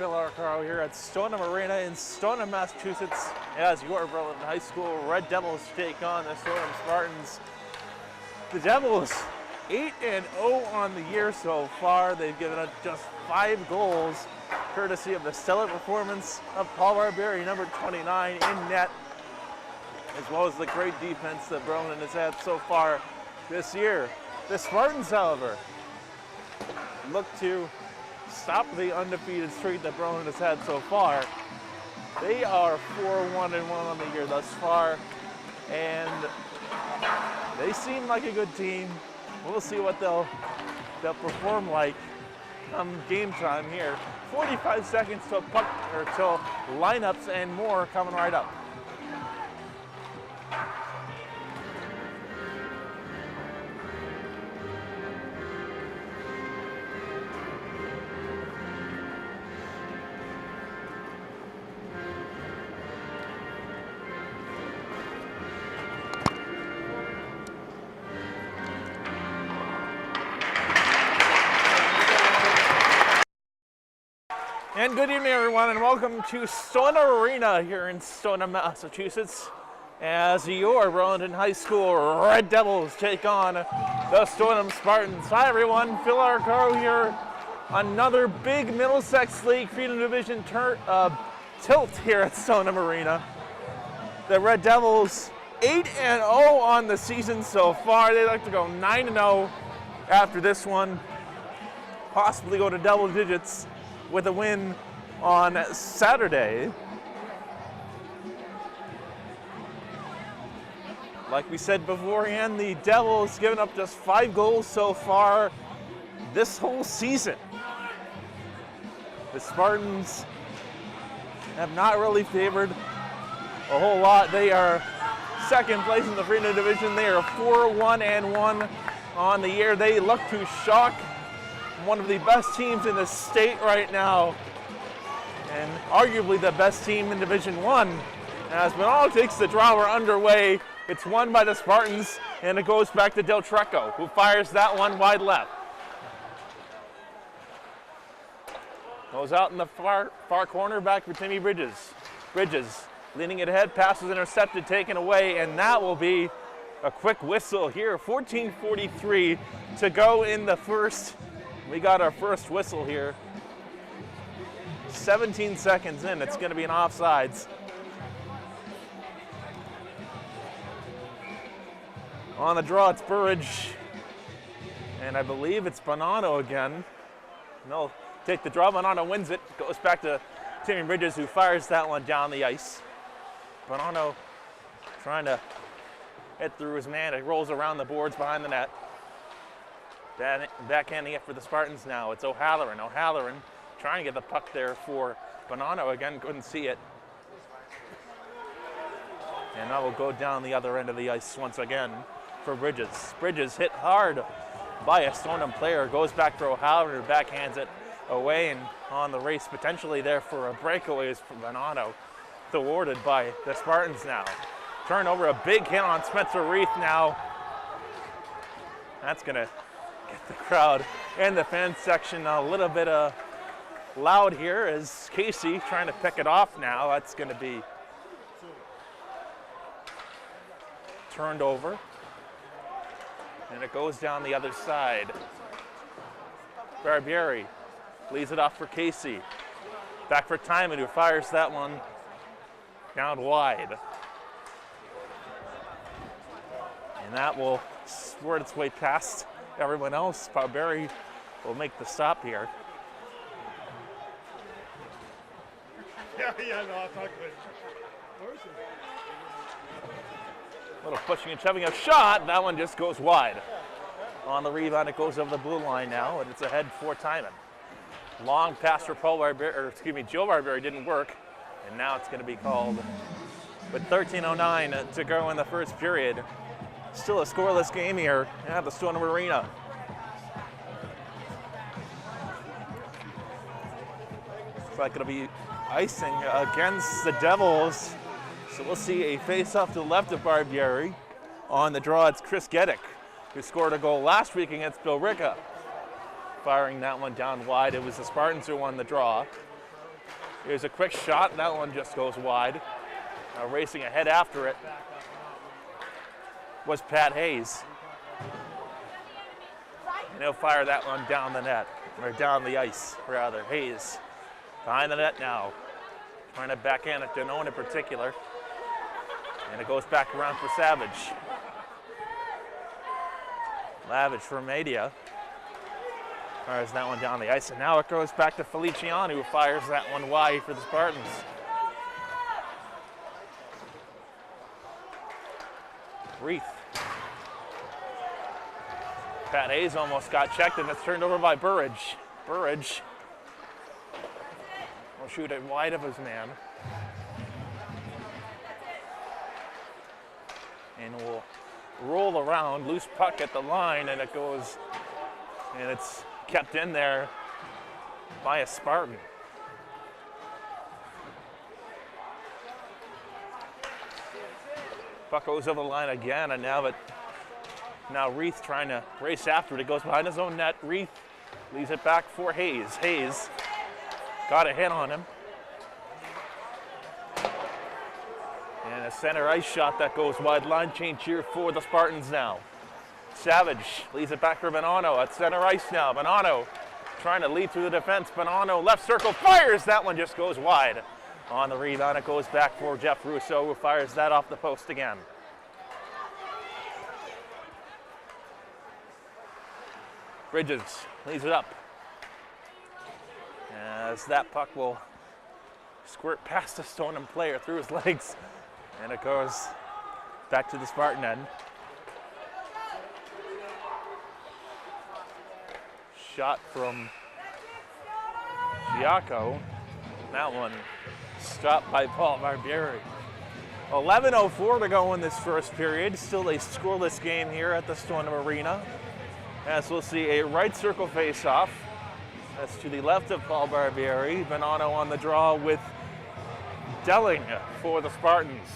Phil Arcaro here at Stoneham Arena in Stoneham, Massachusetts, as your Berlin High School Red Devils take on the Stoneham Spartans. The Devils 8-0 on the year so far. They've given up just 5 goals, courtesy of the stellar performance of Paul Barbieri, number 29, in net, as well as the great defense that Berlin has had so far this year. The Spartans, however, look to stop the undefeated streak that Berlin has had so far. They are 4-1-1 on the year thus far, and they seem like a good team. We'll see what they'll perform like come game time here. 45 seconds till puck or till lineups and more coming right up. And good evening, everyone, and welcome to Stoneham Arena here in Stoneham, Massachusetts, as your Burlington High School Red Devils take on the Stoneham Spartans. Hi, everyone. Phil Arcaro here. Another big Middlesex League Freedom Division tilt here at Stoneham Arena. The Red Devils 8-0 on the season so far. They'd like to go 9-0 after this one, possibly go to double digits with a win on Saturday. Like we said beforehand, the Devils given up just 5 goals so far this whole season. The Spartans have not really favored a whole lot. They are second place in the Freedom Division. They are 4-1-1 on the year. They look to shock one of the best teams in the state right now, and arguably the best team in Division 1. As Bonanno takes the draw, we're underway. It's won by the Spartans, and it goes back to Del Trecco, who fires that one wide left. Goes out in the far corner, back for Timmy Bridges. Bridges leaning it ahead, pass was intercepted, taken away, and that will be a quick whistle here. 14:43 to go in the first. We got our first whistle here. 17 seconds in, it's going to be an offsides. On the draw, it's Burridge. And I believe it's Bonanno again. No, take the draw, Bonanno wins it. Goes back to Timmy Bridges, who fires that one down the ice. Bonanno trying to hit through his man. It rolls around the boards behind the net. Backhanding it for the Spartans now. It's O'Halloran. O'Halloran trying to get the puck there for Bonanno again. Couldn't see it. And that will go down the other end of the ice once again for Bridges. Bridges hit hard by a Stoneham player. Goes back for O'Halloran, who backhands it away, and on the race potentially there for a breakaway is for Bonanno. Thwarted by the Spartans now. Turnover, a big hit on Spencer Reith now. That's going to get the crowd and the fan section a little bit loud here as Casey trying to pick it off now. That's going to be turned over. And it goes down the other side. Barbieri leaves it off for Casey. Back for Timon, who fires that one down wide. And that will squirt its way past everyone else. Barbieri will make the stop here. No, I'll talk about it. A little pushing and shoving, a shot. That one just goes wide. On the rebound, it goes over the blue line now, and it's ahead for Timon. Long pass for Joe Barbieri didn't work, and now it's going to be called with 13:09 to go in the first period. Still a scoreless game here at the Stoneham Arena. It's like it'll be icing against the Devils. So we'll see a face-off to the left of Barbieri. On the draw, it's Chris Geddick, who scored a goal last week against Bill Ricca. Firing that one down wide. It was the Spartans who won the draw. Here's a quick shot. That one just goes wide. Racing ahead after it was Pat Hayes. And he'll fire that one down the net, or down the ice, rather. Hayes behind the net now. Trying to backhand at Danone in particular. And it goes back around for Savage. Lavage for Media. Fires that one down the ice, and now it goes back to Feliciano, who fires that one wide for the Spartans. Reith. Pat Hayes almost got checked, and it's turned over by Burridge. Burridge will shoot it wide of his man. And will roll around, loose puck at the line, and it goes, and it's kept in there by a Spartan. Puck goes over the line again, and now Reith trying to race after it. It goes behind his own net. Reith leaves it back for Hayes. Hayes got a hit on him. And a center ice shot that goes wide. Line change here for the Spartans now. Savage leaves it back for Bonanno at center ice now. Bonanno trying to lead through the defense. Bonanno left circle fires. That one just goes wide. On the rebound, it goes back for Jeff Russo, who fires that off the post again. Bridges leaves it up. As that puck will squirt past the Stoneham player through his legs. And it goes back to the Spartan end. Shot from Giacco. That one stopped by Paul Barbieri. 11:04 to go in this first period. Still a scoreless game here at the Stoneham Arena. As we'll see a right circle face-off. That's to the left of Paul Barbieri. Bonanno on the draw with Delling for the Spartans.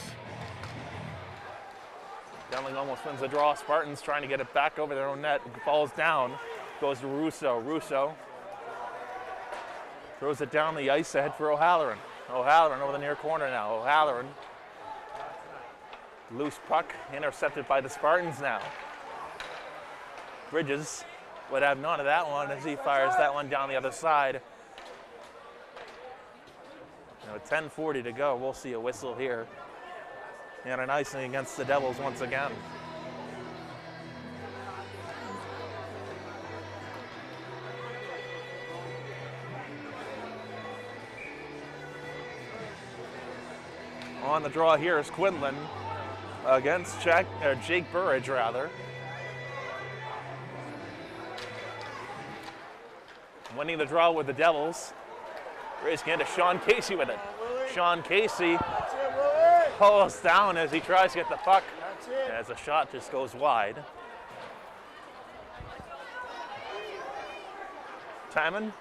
Delling almost wins the draw. Spartans trying to get it back over their own net. It falls down. Goes to Russo. Russo throws it down the ice ahead for O'Halloran. O'Halloran over the near corner now. O'Halloran. Loose puck intercepted by the Spartans now. Bridges would have none of that one as he fires that one down the other side. Now 10:40 to go. We'll see a whistle here. And an icing against the Devils once again. On the draw here is Quinlan against Jake Burridge, rather. Winning the draw with the Devils. Racing into Sean Casey with it. Sean Casey pulls down as he tries to get the puck. As the shot just goes wide. Timon.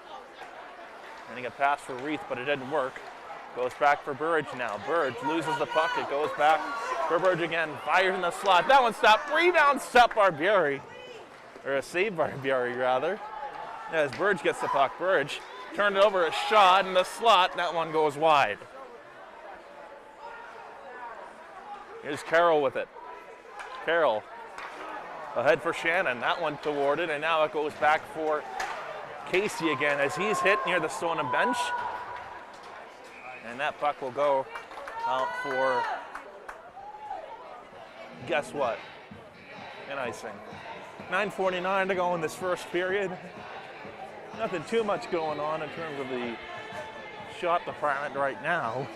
Getting a pass for Reith, but it didn't work. Goes back for Burridge now. Burridge loses the puck. It goes back for Burridge again. Fires in the slot. That one stopped. Rebound stop Barbieri. Or a save Barbieri, rather. As Burridge gets the puck. Burridge turned it over, a shot in the slot. That one goes wide. Here's Carroll with it. Carroll ahead for Shannon. That one toward it, and now it goes back for Casey again as he's hit near the Stoneham bench. And that puck will go out for, guess what? An icing. 9:49 to go in this first period. Nothing too much going on in terms of the shot department right now.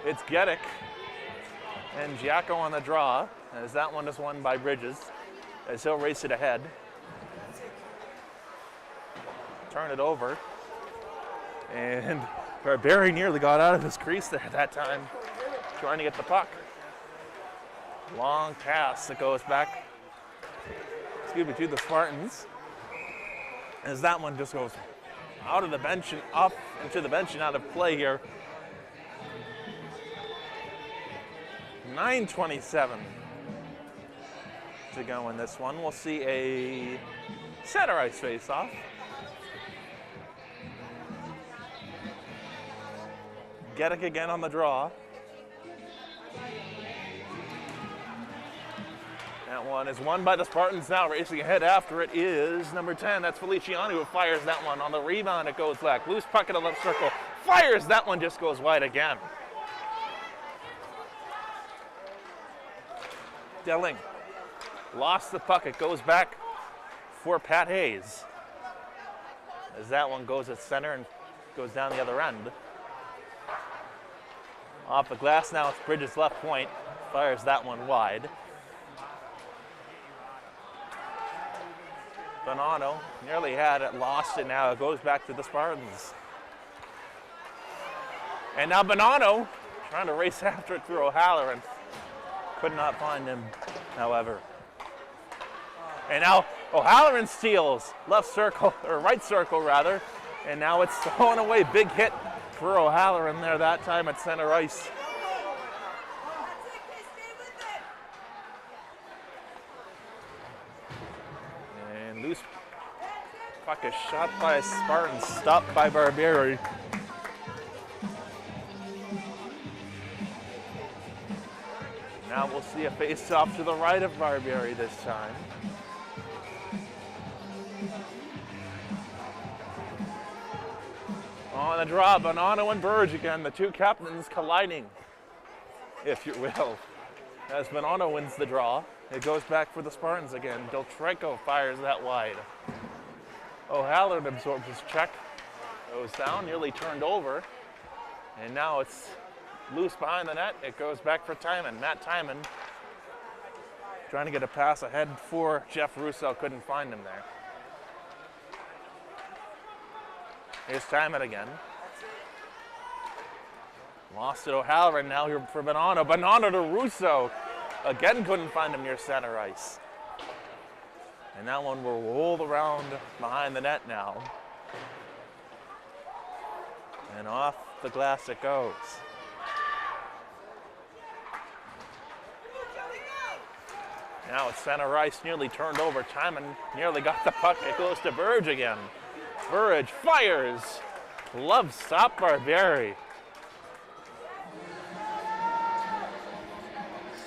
It's Geddick and Giacco on the draw, as that one is won by Bridges, as he'll race it ahead. Turn it over. And Barbieri nearly got out of his crease there at that time, trying to get the puck. Long pass that goes back, to the Spartans, as that one just goes out of the bench and up into the bench and out of play here. 9:27 to go in this one. We'll see a center ice face-off. Getting again on the draw. That one is won by the Spartans now. Racing ahead after it is number 10. That's Feliciani who fires that one. On the rebound, it goes back. Loose puck in the left circle. Fires that one, just goes wide again. Delling lost the puck. It goes back for Pat Hayes. As that one goes at center and goes down the other end. Off the glass now, it's Bridges' left point. Fires that one wide. Bonanno nearly had it, lost it now. It goes back to the Spartans. And now Bonanno trying to race after it through O'Halloran. Could not find him, however. And now O'Halloran steals left circle, or right circle rather. And now it's thrown away. Big hit for O'Halloran there that time at center ice. And loose puck is shot by a Spartan, stopped by Barbieri. Now we'll see a face-off to the right of Barbieri this time. On the draw, Bonanno and Burge again, the two captains colliding, if you will. As Bonanno wins the draw, it goes back for the Spartans again. Del Treco fires that wide. O'Halloran absorbs his check, goes down, nearly turned over, and now it's loose behind the net. It goes back for Timon. Matt Timon trying to get a pass ahead for Jeff Russo, couldn't find him there. Here's Timon again. Lost it O'Halloran, now here for Bonanno. Bonanno to Russo. Again couldn't find him near center ice. And that one will roll around behind the net now. And off the glass it goes. Now it's center ice, nearly turned over. Timon nearly got the puck. It goes to Burge again. Burge fires. Love stop Barbieri.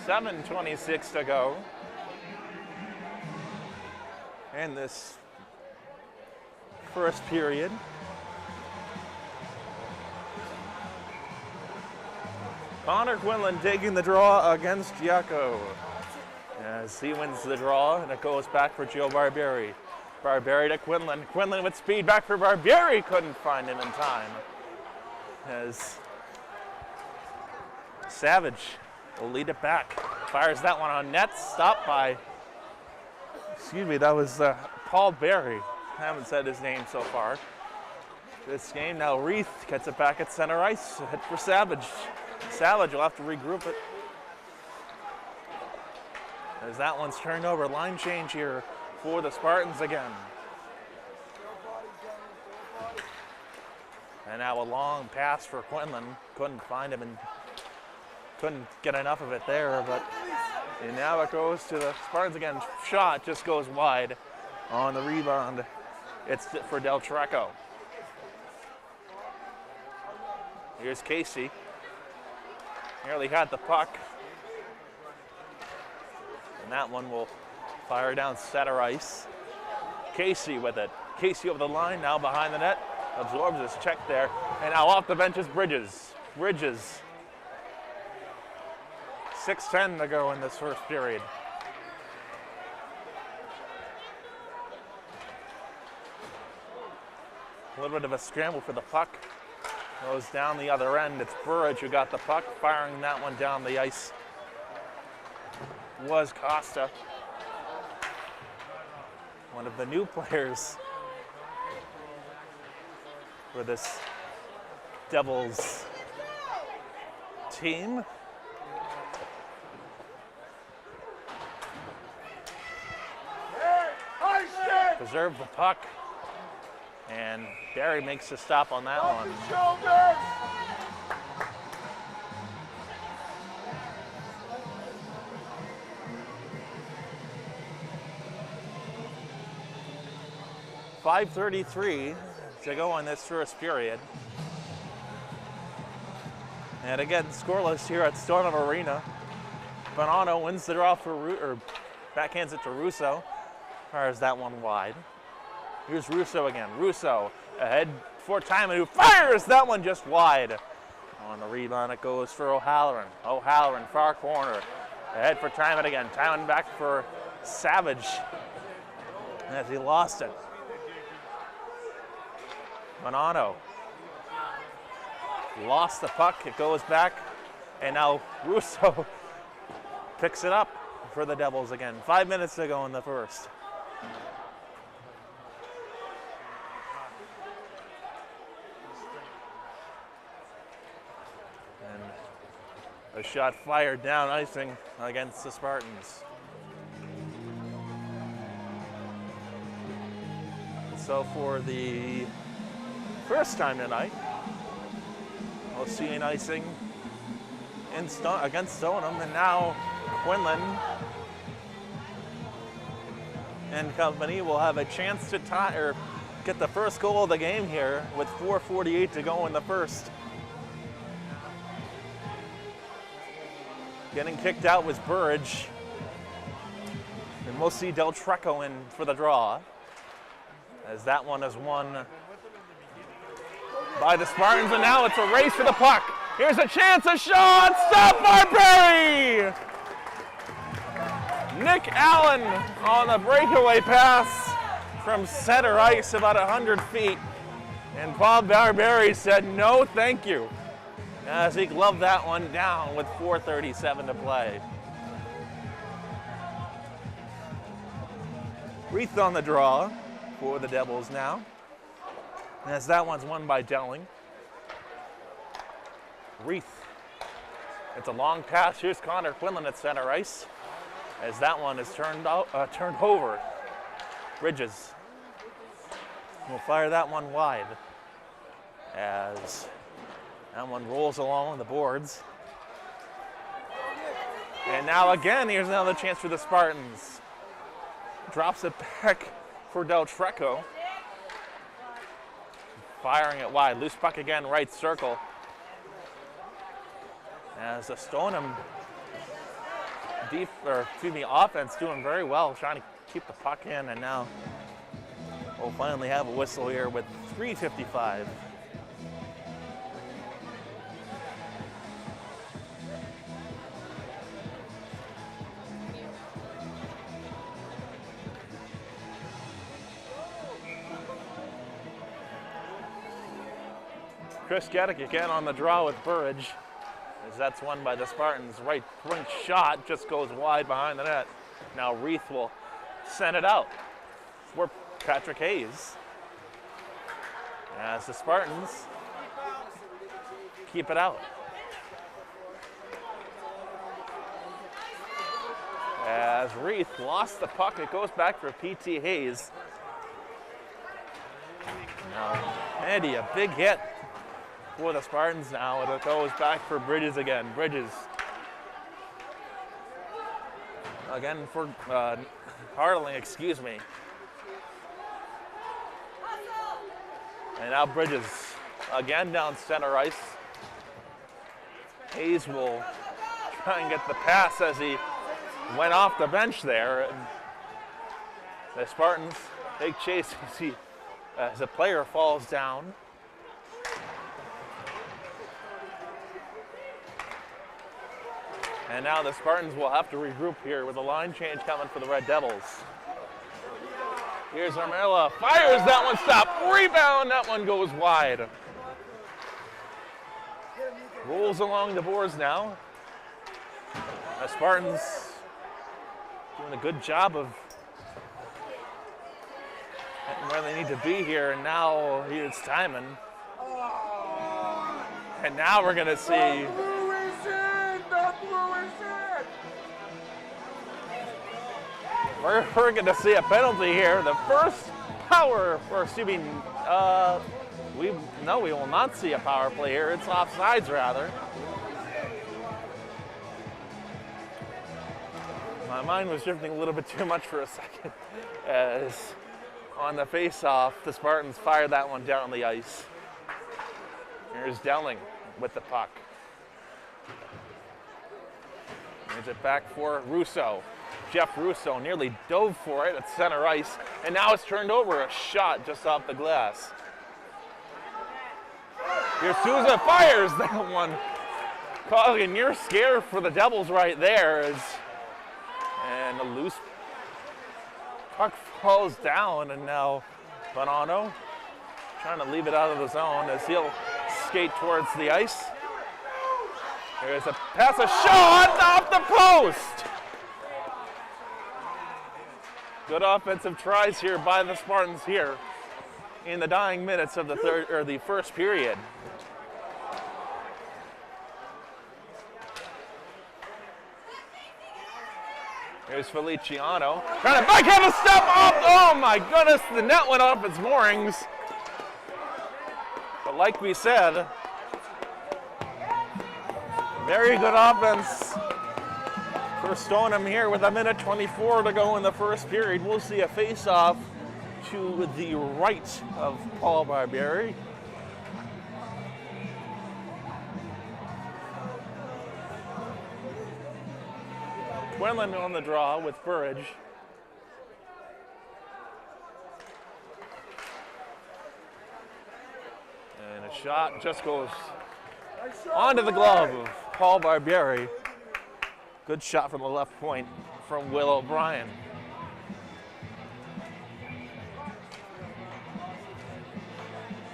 7:26 to go. And this first period. Connor Quinlan taking the draw against Giacco. As he wins the draw, and it goes back for Joe Barbieri. Barbieri to Quinlan. Quinlan with speed back for Barbieri. Couldn't find him in time. As Savage will lead it back. Fires that one on net. Stopped by, that was Paul Berry. I haven't said his name so far this game. Now Reith gets it back at center ice. Hit for Savage. Savage will have to regroup it. As that one's turned over. Line change here for the Spartans again. And now a long pass for Quinlan. Couldn't find him and couldn't get enough of it there, but and now it goes to the Spartans again. Shot just goes wide on the rebound. It's for Del Treco. Here's Casey. Nearly had the puck. And that one will fire down center ice. Casey with it. Casey over the line, now behind the net. Absorbs his check there. And now off the bench is Bridges. Bridges. 6:10 to go in this first period. A little bit of a scramble for the puck. Goes down the other end. It's Burridge who got the puck, firing that one down the ice. Was Costa. One of the new players for this Devils team. Preserve the puck. And Barry makes a stop on that one. .533 to go in this first period. And again, scoreless here at Stoneham Arena. Bonanno wins the draw for backhands it to Russo. Fires that one wide. Here's Russo again. Russo ahead for Timon, who fires that one just wide. On the rebound, it goes for O'Halloran. O'Halloran, far corner. Ahead for Timon again. Timon back for Savage as he lost it. Bonanno lost the puck. It goes back. And now Russo picks it up for the Devils again. 5 minutes to go in the first. A shot fired down icing against the Spartans. So for the first time tonight, we'll see an icing against Stoneham, and now Quinlan and company will have a chance to tie or get the first goal of the game here with 4:48 to go in the first. Getting kicked out was Burridge. And we'll see Del Trecco in for the draw, as that one is won by the Spartans, and now it's a race for the puck. Here's a chance, a shot, stop by Barry! Nick Allen on a breakaway pass from center ice about 100 feet. And Bob Barberry said, no, thank you, as he gloved that one down with 4:37 to play. Reith on the draw for the Devils now, as that one's won by Delling. Reith. It's a long pass. Here's Connor Quinlan at center ice, as that one is turned over. Bridges will fire that one wide, as that one rolls along the boards. And now again, here's another chance for the Spartans. Drops it back for Del Trecco. Firing it wide. Loose puck again, right circle. As the Stoneham offense doing very well, trying to keep the puck in, and now we'll finally have a whistle here with 3:55. Chris Geddick again on the draw with Burridge, as that's won by the Spartans. Right point shot just goes wide behind the net. Now Reith will send it out for Patrick Hayes, as the Spartans keep it out. As Reith lost the puck, it goes back for P.T. Hayes. Now, Andy, a big hit for the Spartans now, and it goes back for Bridges again. Bridges again for Hartling, excuse me. And now Bridges again down center ice. Hayes will try and get the pass as he went off the bench there. And the Spartans take chase as a player falls down. And now the Spartans will have to regroup here with a line change coming for the Red Devils. Here's Armella, fires that one, stop, rebound, that one goes wide. Rolls along the boards now. The Spartans doing a good job of getting where they need to be here, and now here's Timon. And now we're gonna see We're going to see a penalty here. The first we will not see a power play here. It's offsides rather. My mind was drifting a little bit too much for a second, as on the face-off, the Spartans fired that one down the ice. Here's Delling with the puck. Brings it back for Russo. Jeff Russo nearly dove for it at center ice, and now it's turned over. A shot just off the glass. Here's Souza, fires that one. Causing a near scare for the Devils right there. And a loose puck falls down, and now Bonanno trying to leave it out of the zone as he'll skate towards the ice. There's a pass, a shot off the post. Good offensive tries here by the Spartans here in the dying minutes of the first period. Here's Feliciano trying to backhand a step off. Oh my goodness, the net went off its moorings. But like we said, very good offense for Stoneham here with 1:24 to go in the first period. We'll see a face-off to the right of Paul Barbieri. Quinlan on the draw with Burridge. And a shot just goes onto the glove of Paul Barbieri. Good shot from the left point from Will O'Brien.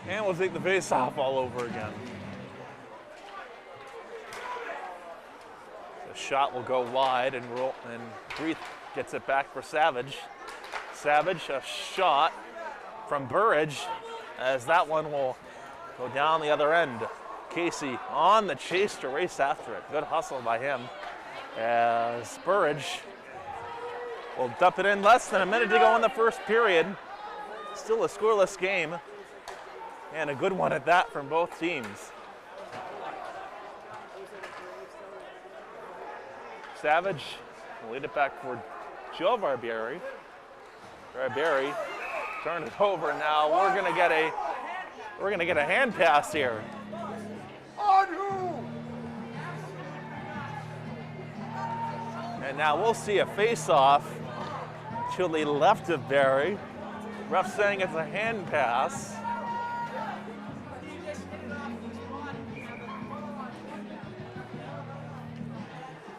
And we'll take the face-off all over again. The shot will go wide, and Breath gets it back for Savage. Savage, a shot from Burridge, as that one will go down the other end. Casey on the chase to race after it. Good hustle by him, as Burridge will dump it in. Less than a minute to go in the first period. Still a scoreless game, and a good one at that from both teams. Savage will lead it back for Joe Barbieri. Barbieri turn it over now. We're gonna get a hand pass here. On who? And now we'll see a face-off to the left of Barry. Ref saying it's a hand pass.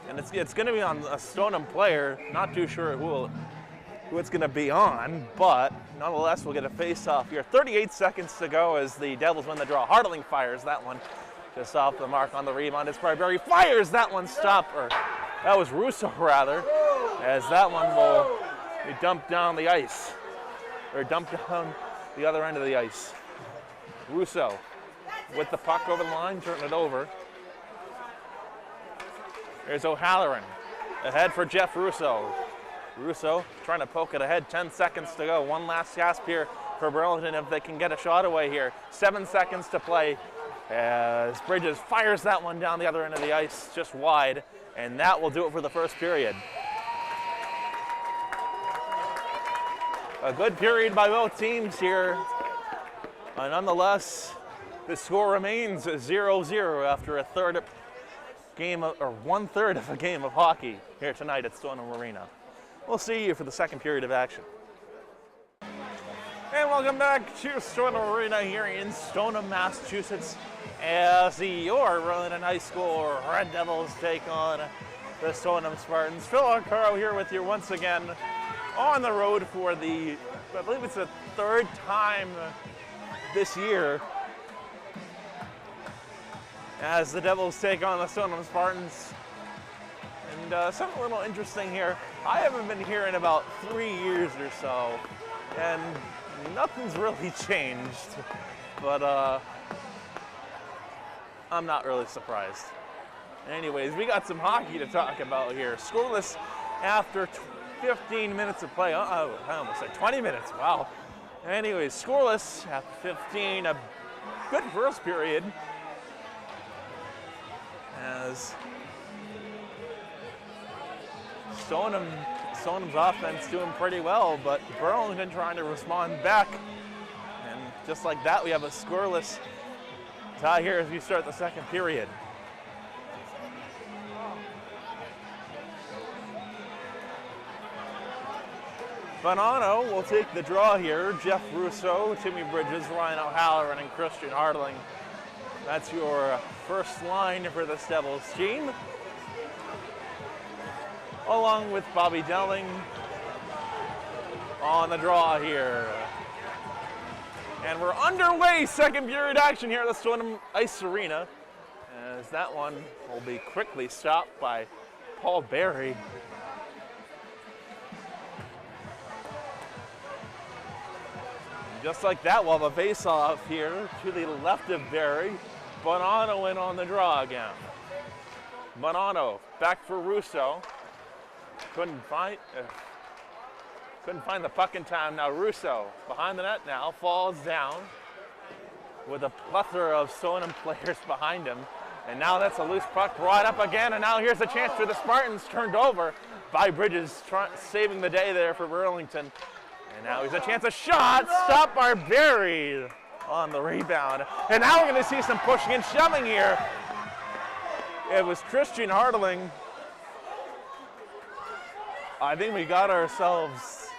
And it's going to be on a Stoneham player. Not too sure who it's going to be on, but nonetheless, we'll get a face-off here. 38 seconds to go as the Devils win the draw. Hardling fires that one just off the mark on the rebound. It's Barbieri fires that one, or that was Russo rather, as that one will be dumped down the ice, or dumped down the other end of the ice. Russo with the puck over the line, turning it over. There's O'Halloran ahead for Jeff Russo. Russo trying to poke it ahead, 10 seconds to go. One last gasp here for Burlington if they can get a shot away here. 7 seconds to play as Bridges fires that one down the other end of the ice, just wide, and that will do it for the first period. A good period by both teams here. Nonetheless, the score remains 0-0 after a third game, or 1/3 of a game of hockey here tonight at Stoneham Arena. We'll see you for the second period of action. And welcome back to Stoneham Arena here in Stoneham, Massachusetts, as the Burlington High School Red Devils take on the Stoneham Spartans. Phil Arcaro here with you once again on the road for I believe it's the third time this year as the Devils take on the Stoneham Spartans. And something a little interesting here. I haven't been here in about 3 years or so, and nothing's really changed, but I'm not really surprised. Anyways, we got some hockey to talk about here. Scoreless after 15 minutes of play. I almost said 20 minutes, wow. Anyways, scoreless after 15, a good first period, as Stoneham's offense doing pretty well, but Burlington trying to respond back. And just like that, we have a scoreless tie here as we start the second period. Bonanno will take the draw here. Jeff Russo, Timmy Bridges, Ryan O'Halloran, and Christian Hardling. That's your first line for this Devils team. Along with Bobby Delling on the draw here. And we're underway, second period action here at the Stoneham Ice Arena. As that one will be quickly stopped by Paul Barry. Just like that, we'll have a face-off here to the left of Barry. Bonanno in on the draw again. Bonanno back for Russo. Couldn't find the puck in time. Now Russo behind the net now, falls down with a plethora of Stoneham players behind him. And now that's a loose puck brought up again, and now here's a chance for the Spartans, turned over by Bridges, saving the day there for Burlington. And now here's a chance, a shot, stopped by Barry on the rebound. And now we're gonna see some pushing and shoving here. It was Christian Hardling. I think we got ourselves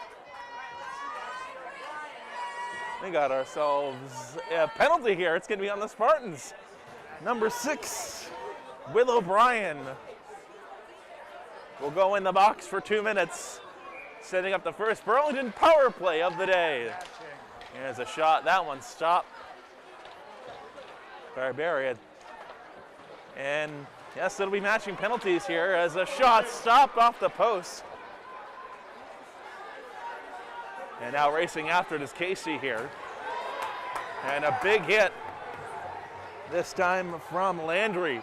a penalty here. It's going to be on the Spartans. Number 6, Will O'Brien will go in the box for 2 minutes, setting up the first Burlington power play of the day. Here's a shot. That one stopped by Barry. And yes, it'll be matching penalties here as a shot stopped off the post. And now racing after it is Casey here. And a big hit, this time from Landry.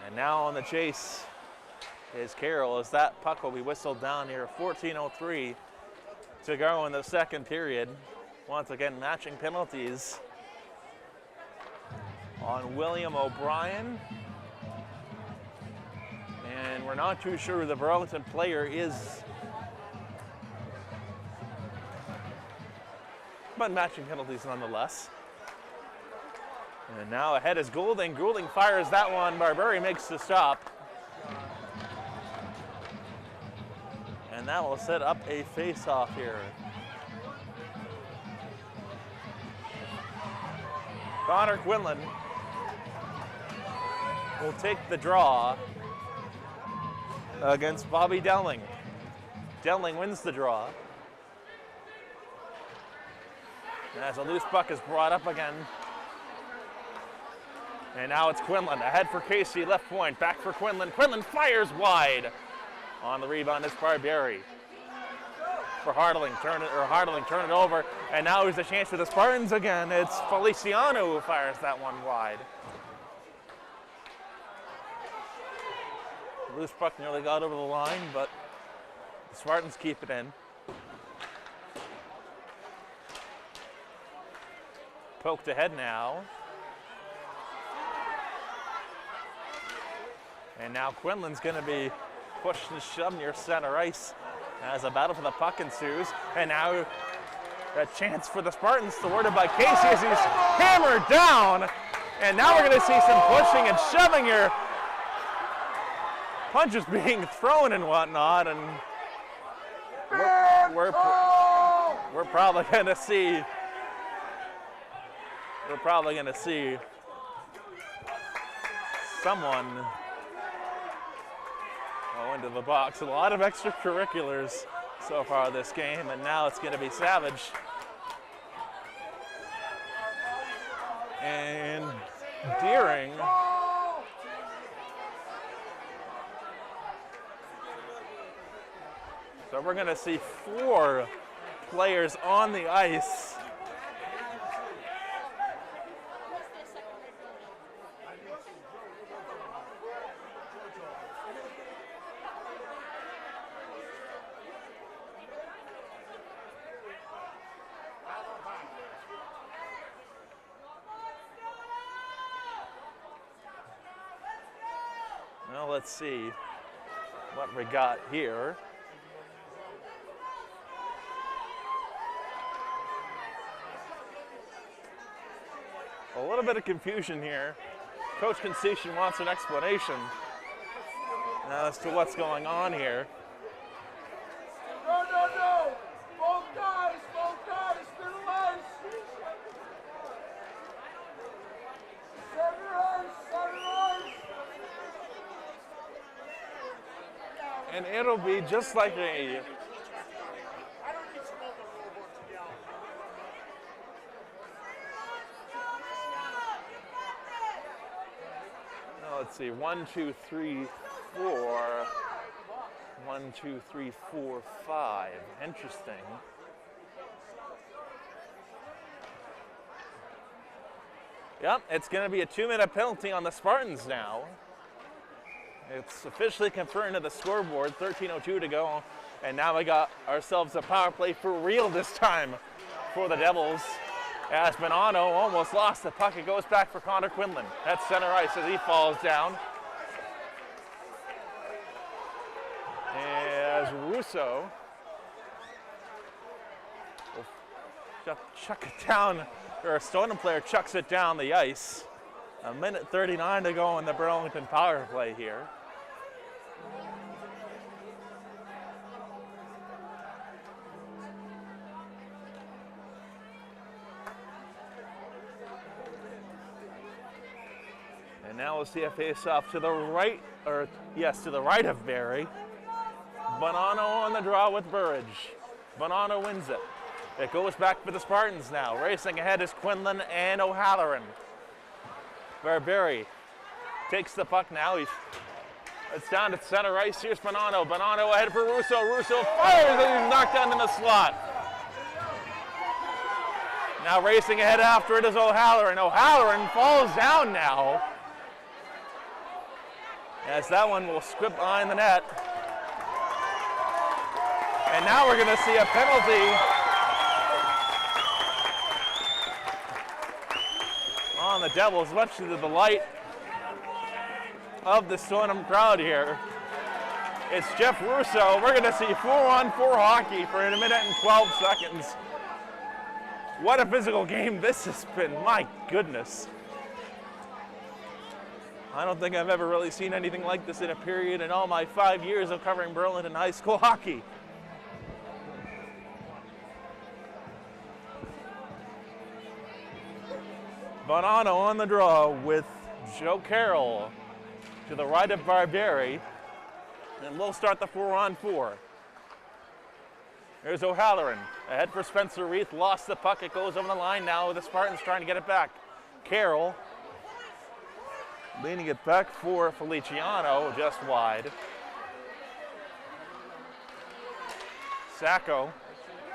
And now on the chase is Carroll as that puck will be whistled down here. 14:03 to go in the second period. Once again, matching penalties on William O'Brien. And we're not too sure who the Burlington player is, but matching penalties nonetheless. And now ahead is Goulding. Goulding fires that one. Barberry makes the stop. And that will set up a face-off here. Connor Quinlan will take the draw against Bobby Delling. Delling wins the draw. And as a loose puck is brought up again. And now it's Quinlan ahead for Casey, left point, back for Quinlan. Quinlan fires wide. On the rebound is Barberry. For Hardling, turn it over. And now there's a chance for the Spartans again. It's Feliciano who fires that one wide. The loose puck nearly got over the line, but the Spartans keep it in. Poked ahead now. And now Quinlan's going to be pushed and shoved near center ice as a battle for the puck ensues. And now a chance for the Spartans, thwarted by Casey as he's hammered down. And now we're going to see some pushing and shoving here. Punches being thrown and whatnot. And we're probably going to see. We're probably going to see someone go into the box. A lot of extracurriculars so far this game, and now it's going to be Savage and Deering. So we're going to see 4 players on the ice. Well, let's see what we got here. A little bit of confusion here. Coach Concession wants an explanation as to what's going on here. And it'll be just like a let's see, 1, 2, 3, 4. 1, 2, 3, 4, 5. Interesting. Yep, it's going to be a 2-minute penalty on the Spartans now. It's officially confirmed to the scoreboard, 13:02 to go. And now we got ourselves a power play for real this time for the Devils. As Bonanno almost lost the puck, it goes back for Connor Quinlan. That's center ice as he falls down. As Russo will chuck it down, or a Stoneham player chucks it down the ice. 1:39 to go in the Burlington power play here. And now we'll see a face-off to the right, or yes, to the right of Barry. Bonanno on the draw with Burridge. Bonanno wins it. It goes back for the Spartans now. Racing ahead is Quinlan and O'Halloran. Barry takes the puck now. It's down to center ice. Here's Bonanno. Bonanno ahead for Russo. Russo fires and he's knocked down in the slot. Now racing ahead after it is O'Halloran. O'Halloran falls down now, as that one will squib behind the net. And now we're going to see a penalty on the Devils, much to the delight of the Stoneham crowd here. It's Jeff Russo. We're going to see 4-on-4 hockey for a minute and 12 seconds. What a physical game this has been, my goodness. I don't think I've ever really seen anything like this in a period in all my 5 years of covering Burlington high school hockey. Bonanno on the draw with Joe Carroll to the right of Barberi. And we'll start the 4-on-4. Here's O'Halloran ahead for Spencer Reith. Lost the puck. It goes over the line now. The Spartans trying to get it back. Carroll leaning it back for Feliciano, just wide. Sacco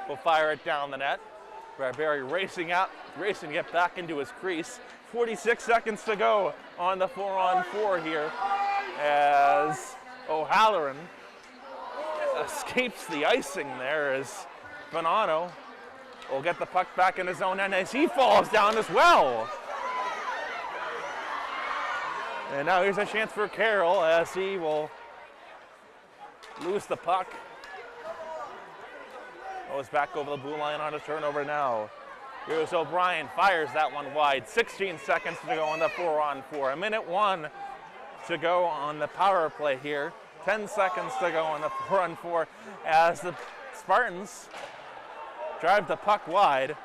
will fire it down the net. Barberi racing to get back into his crease. 46 seconds to go on the 4-on-4 here, as O'Halloran escapes the icing there, as Bonanno will get the puck back in his own end as he falls down as well. And now here's a chance for Carroll as he will lose the puck. Goes back over the blue line on a turnover now. Here's O'Brien, fires that one wide. 16 seconds to go on the 4-on-4. 1:01 to go on the power play here. 10 seconds to go on the 4-on-4 as the Spartans drive the puck wide.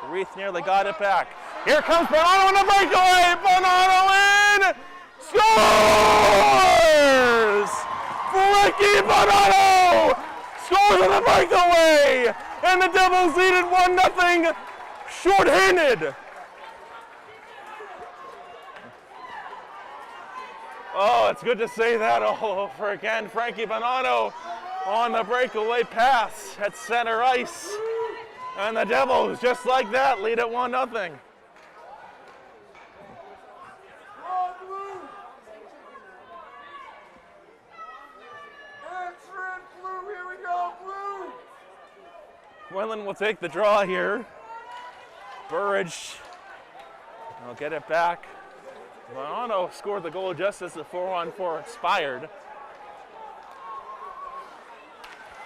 Reith nearly got it back. Here comes Bonanno on the breakaway. Bonanno in! Scores! Ricky Bonanno scores on the breakaway! And the Devils lead it 1-0, shorthanded. Oh, it's good to say that all over again. Frankie Bonanno on the breakaway pass at center ice. And the Devils, just like that, lead it 1-0. Quinlan will take the draw here. Burridge will get it back. Bonanno scored the goal just as the 4-on-4 expired.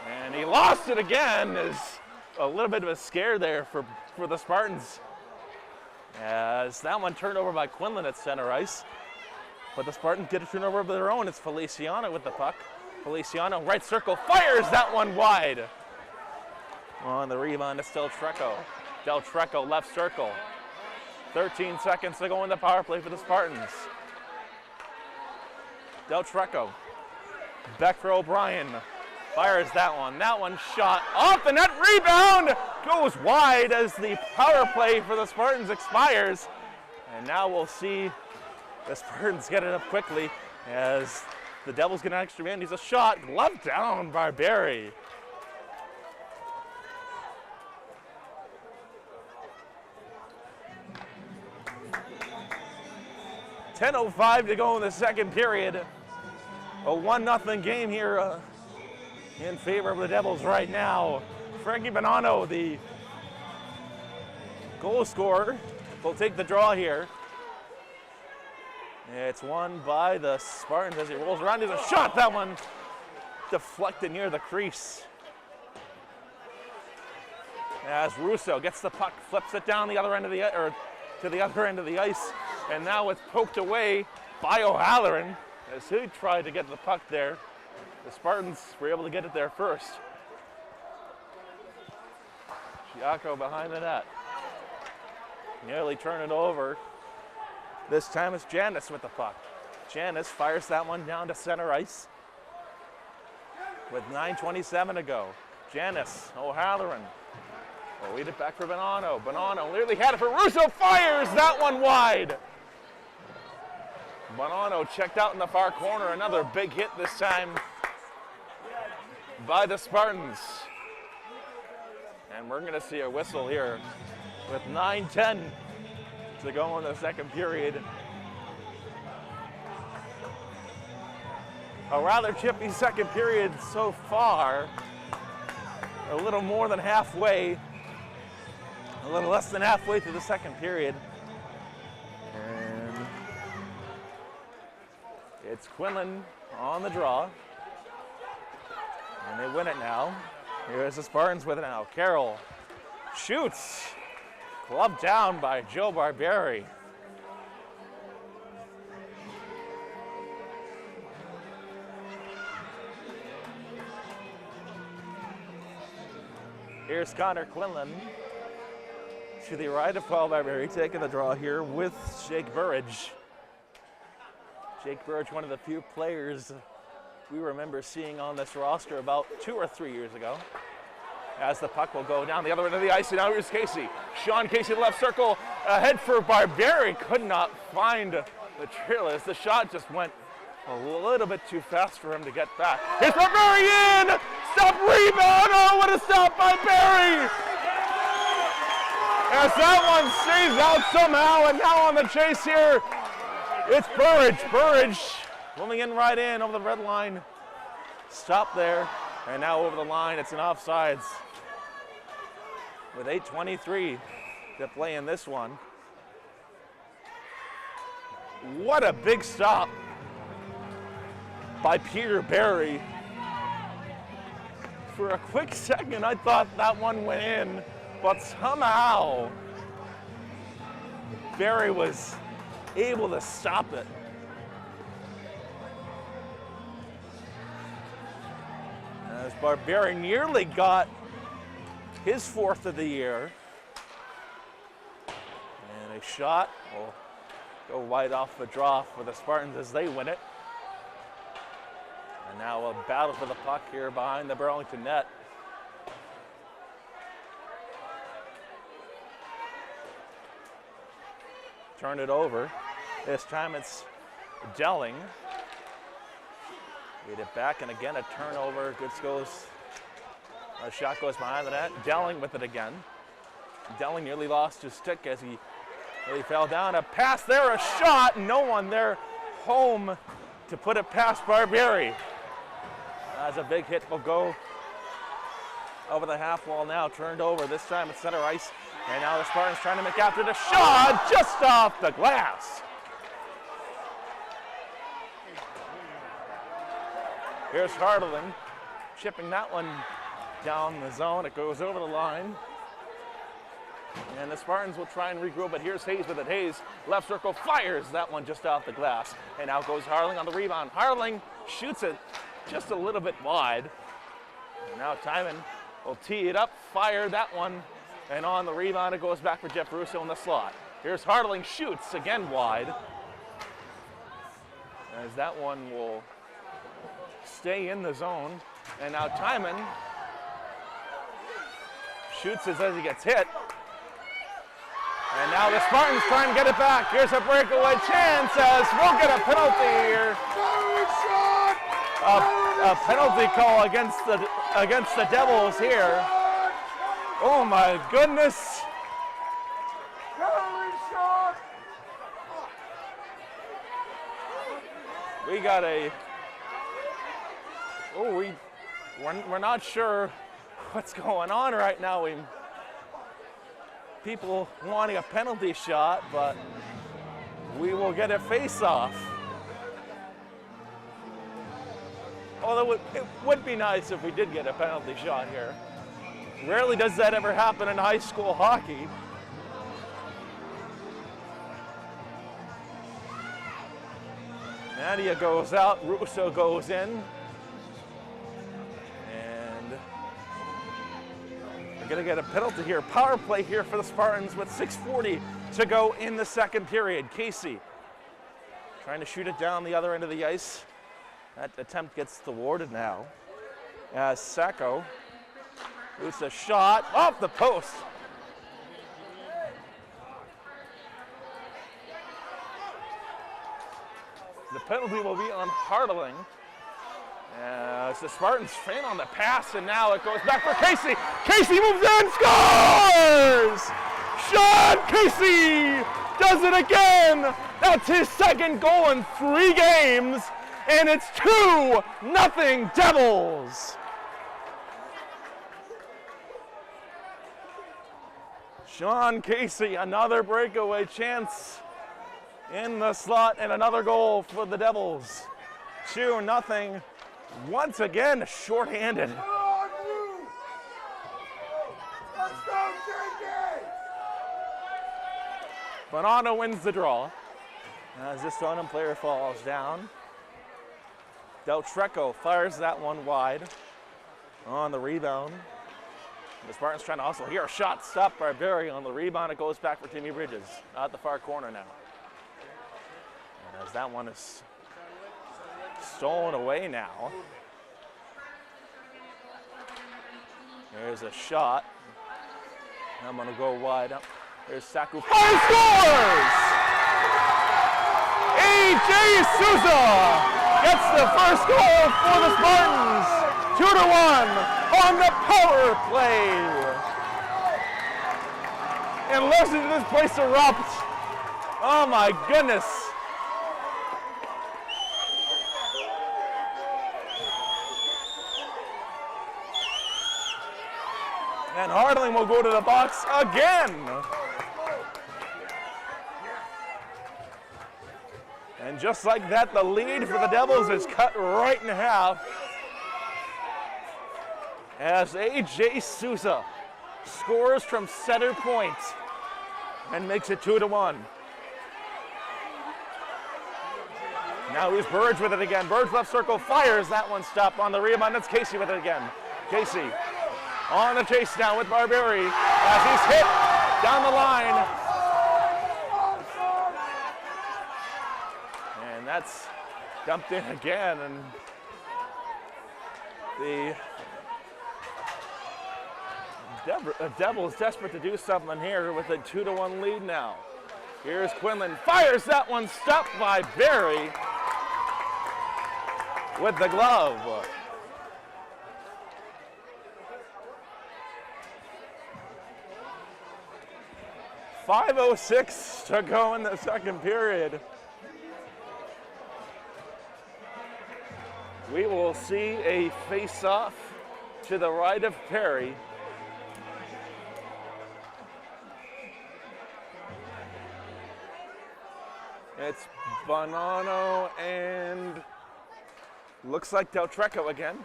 And he lost it again. There's a little bit of a scare there for the Spartans, as that one turned over by Quinlan at center ice. But the Spartans get a turnover of their own. It's Feliciano with the puck. Feliciano, right circle, fires that one wide. On the rebound, it's Del Trecco. Del Trecco, left circle. 13 seconds to go in the power play for the Spartans. Del Trecco Back for O'Brien. Fires that one. That one shot off the net. Rebound goes wide as the power play for the Spartans expires. And now we'll see the Spartans get it up quickly as the Devils get an extra man. He's a shot. Glove down by Barry. .10:05 to go in the second period. A 1-0 game here in favor of the Devils right now. Frankie Bonanno, the goal scorer, will take the draw here. It's won by the Spartans as he rolls around. There's a shot. That one deflected near the crease. As Russo gets the puck, flips it down the other end of the to the other end of the ice, and now it's poked away by O'Halloran as he tried to get the puck there. The Spartans were able to get it there first. Chiacco behind the net. Nearly turn it over. This time it's Janis with the puck. Janis fires that one down to center ice with 9:27 to go. Janis, O'Halloran. Will lead it back for Bonanno. Bonanno nearly had it for Russo. Fires that one wide. Bonanno checked out in the far corner. Another big hit this time by the Spartans. And we're going to see a whistle here with 9:10 to go in the second period. A rather chippy second period so far. A little more than halfway. A little less than halfway through the second period. And it's Quinlan on the draw. And they win it now. Here's the Spartans with it now. Carroll shoots. Clubbed down by Joe Barberi. Here's Connor Quinlan to the right of Paul Barberi, taking the draw here with Jake Burridge. Jake Burridge, one of the few players we remember seeing on this roster about 2 or 3 years ago. As the puck will go down the other end of the ice, and now here's Casey. Sean Casey, left circle, ahead for Barberi. Could not find the trail as the shot just went a little bit too fast for him to get back. Here's Barberi in! Stop, rebound! Oh, what a stop by Barry! As that one stays out somehow, and now on the chase here, it's Burridge. Burridge moving in right in over the red line. Stop there, and now over the line, it's an offsides. With 8:23 to play in this one. What a big stop by Peter Barry. For a quick second, I thought that one went in, but somehow Barry was able to stop it. As Barberi nearly got his 4th of the year. And a shot will go wide off the draw for the Spartans as they win it. And now a battle for the puck here behind the Burlington net. Turn it over. This time it's Delling. Get it back, and again a turnover. Good goes. A shot goes behind the net. Delling with it again. Delling nearly lost his stick as he really fell down. A pass there, a shot. No one there home to put it past Barberi. As a big hit will go over the half wall now. Turned over. This time it's center ice. And now the Spartans trying to make after the shot just off the glass. Here's Hartling chipping that one down the zone. It goes over the line. And the Spartans will try and regroup, but here's Hayes with it. Hayes, left circle, fires that one just off the glass. And out goes Hartling on the rebound. Hartling shoots it just a little bit wide. And now Timon will tee it up, fire that one. And on the rebound, it goes back for Jeff Russo in the slot. Here's Hartling, shoots again wide. As that one will stay in the zone. And now Timon shoots as he gets hit. And now the Spartans trying to get it back. Here's a breakaway chance as we'll get a penalty here. A penalty call against the Devils here. Oh my goodness. We got a, we're not sure what's going on right now. People wanting a penalty shot, but we will get a face-off. Although it would be nice if we did get a penalty shot here. Rarely does that ever happen in high school hockey. Nadia goes out, Russo goes in. And we're gonna get a penalty here. Power play here for the Spartans with 6:40 to go in the second period. Casey trying to shoot it down the other end of the ice. That attempt gets thwarted now. As Sacco shoots a shot off the post. The penalty will be on Hartling. As the Spartans faint on the pass, and now it goes back for Casey. Casey moves in, scores! Sean Casey does it again! That's his second goal in 3 games, and it's 2-0 Devils! Sean Casey, another breakaway chance in the slot, and another goal for the Devils. 2-0. Once again, shorthanded. Bonanno wins the draw as this Stoneham player falls down. Del Treco fires that one wide on the rebound. The Spartans trying to hustle here. A shot stopped by Barry on the rebound. It goes back for Timmy Bridges at the far corner now. And as that one is stolen away now. There's a shot. I'm going to go wide up. There's Saku. Oh, scores! A.J. Souza gets the first goal for the Spartans. 2-1 on the power play. And listen to this place erupt. Oh my goodness. And Hartling will go to the box again. And just like that, the lead for the Devils is cut right in half as A.J. Souza scores from center point and makes it 2-1. Now here's Burge with it again. Burge left circle fires. That one stopped on the rebound. That's Casey with it again. Casey on the chase down with Barberi as he's hit down the line. And that's dumped in again. And the Devils desperate to do something here with a 2-1 lead now. Here's Quinlan, fires that one, stopped by Barry with the glove. .5:06 to go in the second period. We will see a face-off to the right of Perry. It's Bonanno and looks like Del Treco again.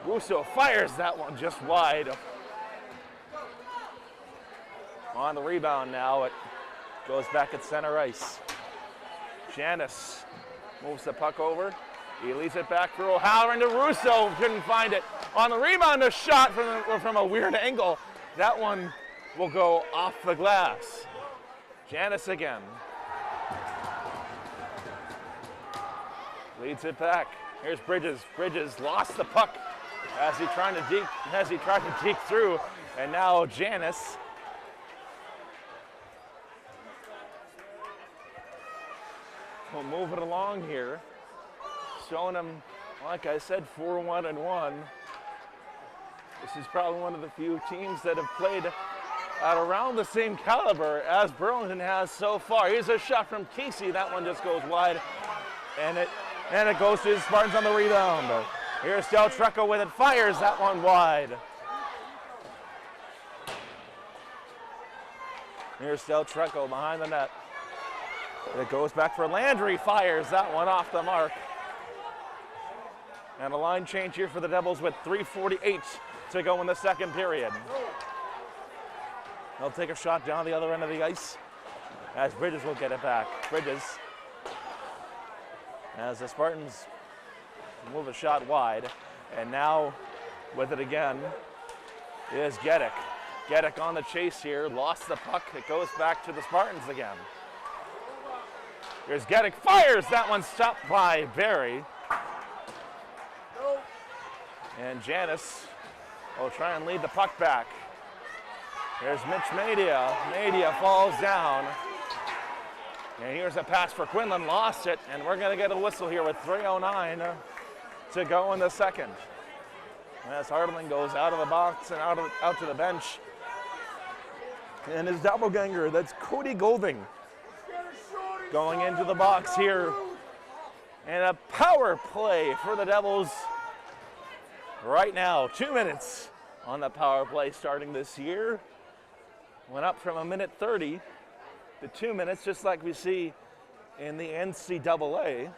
Russo fires that one just wide. On the rebound now, it goes back at center ice. Janice moves the puck over. He leads it back for O'Halloran to Russo. Couldn't find it. On the rebound, a shot from a weird angle. That one will go off the glass. Janice again. Leads it back. Here's Bridges. Bridges lost the puck as he tried to deke through, and now Janice. We'll move it along here. Stoneham, like I said, 4-1-1. This is probably one of the few teams that have played at around the same caliber as Burlington has so far. Here's a shot from Casey. That one just goes wide, and it goes to the Spartans on the rebound. Here's Del Trecco with it, fires that one wide. Here's Del Trecco behind the net. It goes back for Landry, fires that one off the mark. And a line change here for the Devils with 3:48 to go in the second period. They'll take a shot down the other end of the ice as Bridges will get it back. Bridges, as the Spartans move a shot wide, and now with it again is Geddick. Geddick on the chase here, lost the puck. It goes back to the Spartans again. Here's Geddick, fires that one, stopped by Barry. And Janice will try and lead the puck back. Here's Mitch Madia. Madia falls down. And here's a pass for Quinlan, lost it, and we're gonna get a whistle here with 3:09 to go in the second. As Hardling goes out of the box and out to the bench. And his doppelganger, that's Cody Golding, going into the box here. And a power play for the Devils right now. 2 minutes on the power play starting this year. Went up from 1:30 to 2 minutes, just like we see in the NCAA.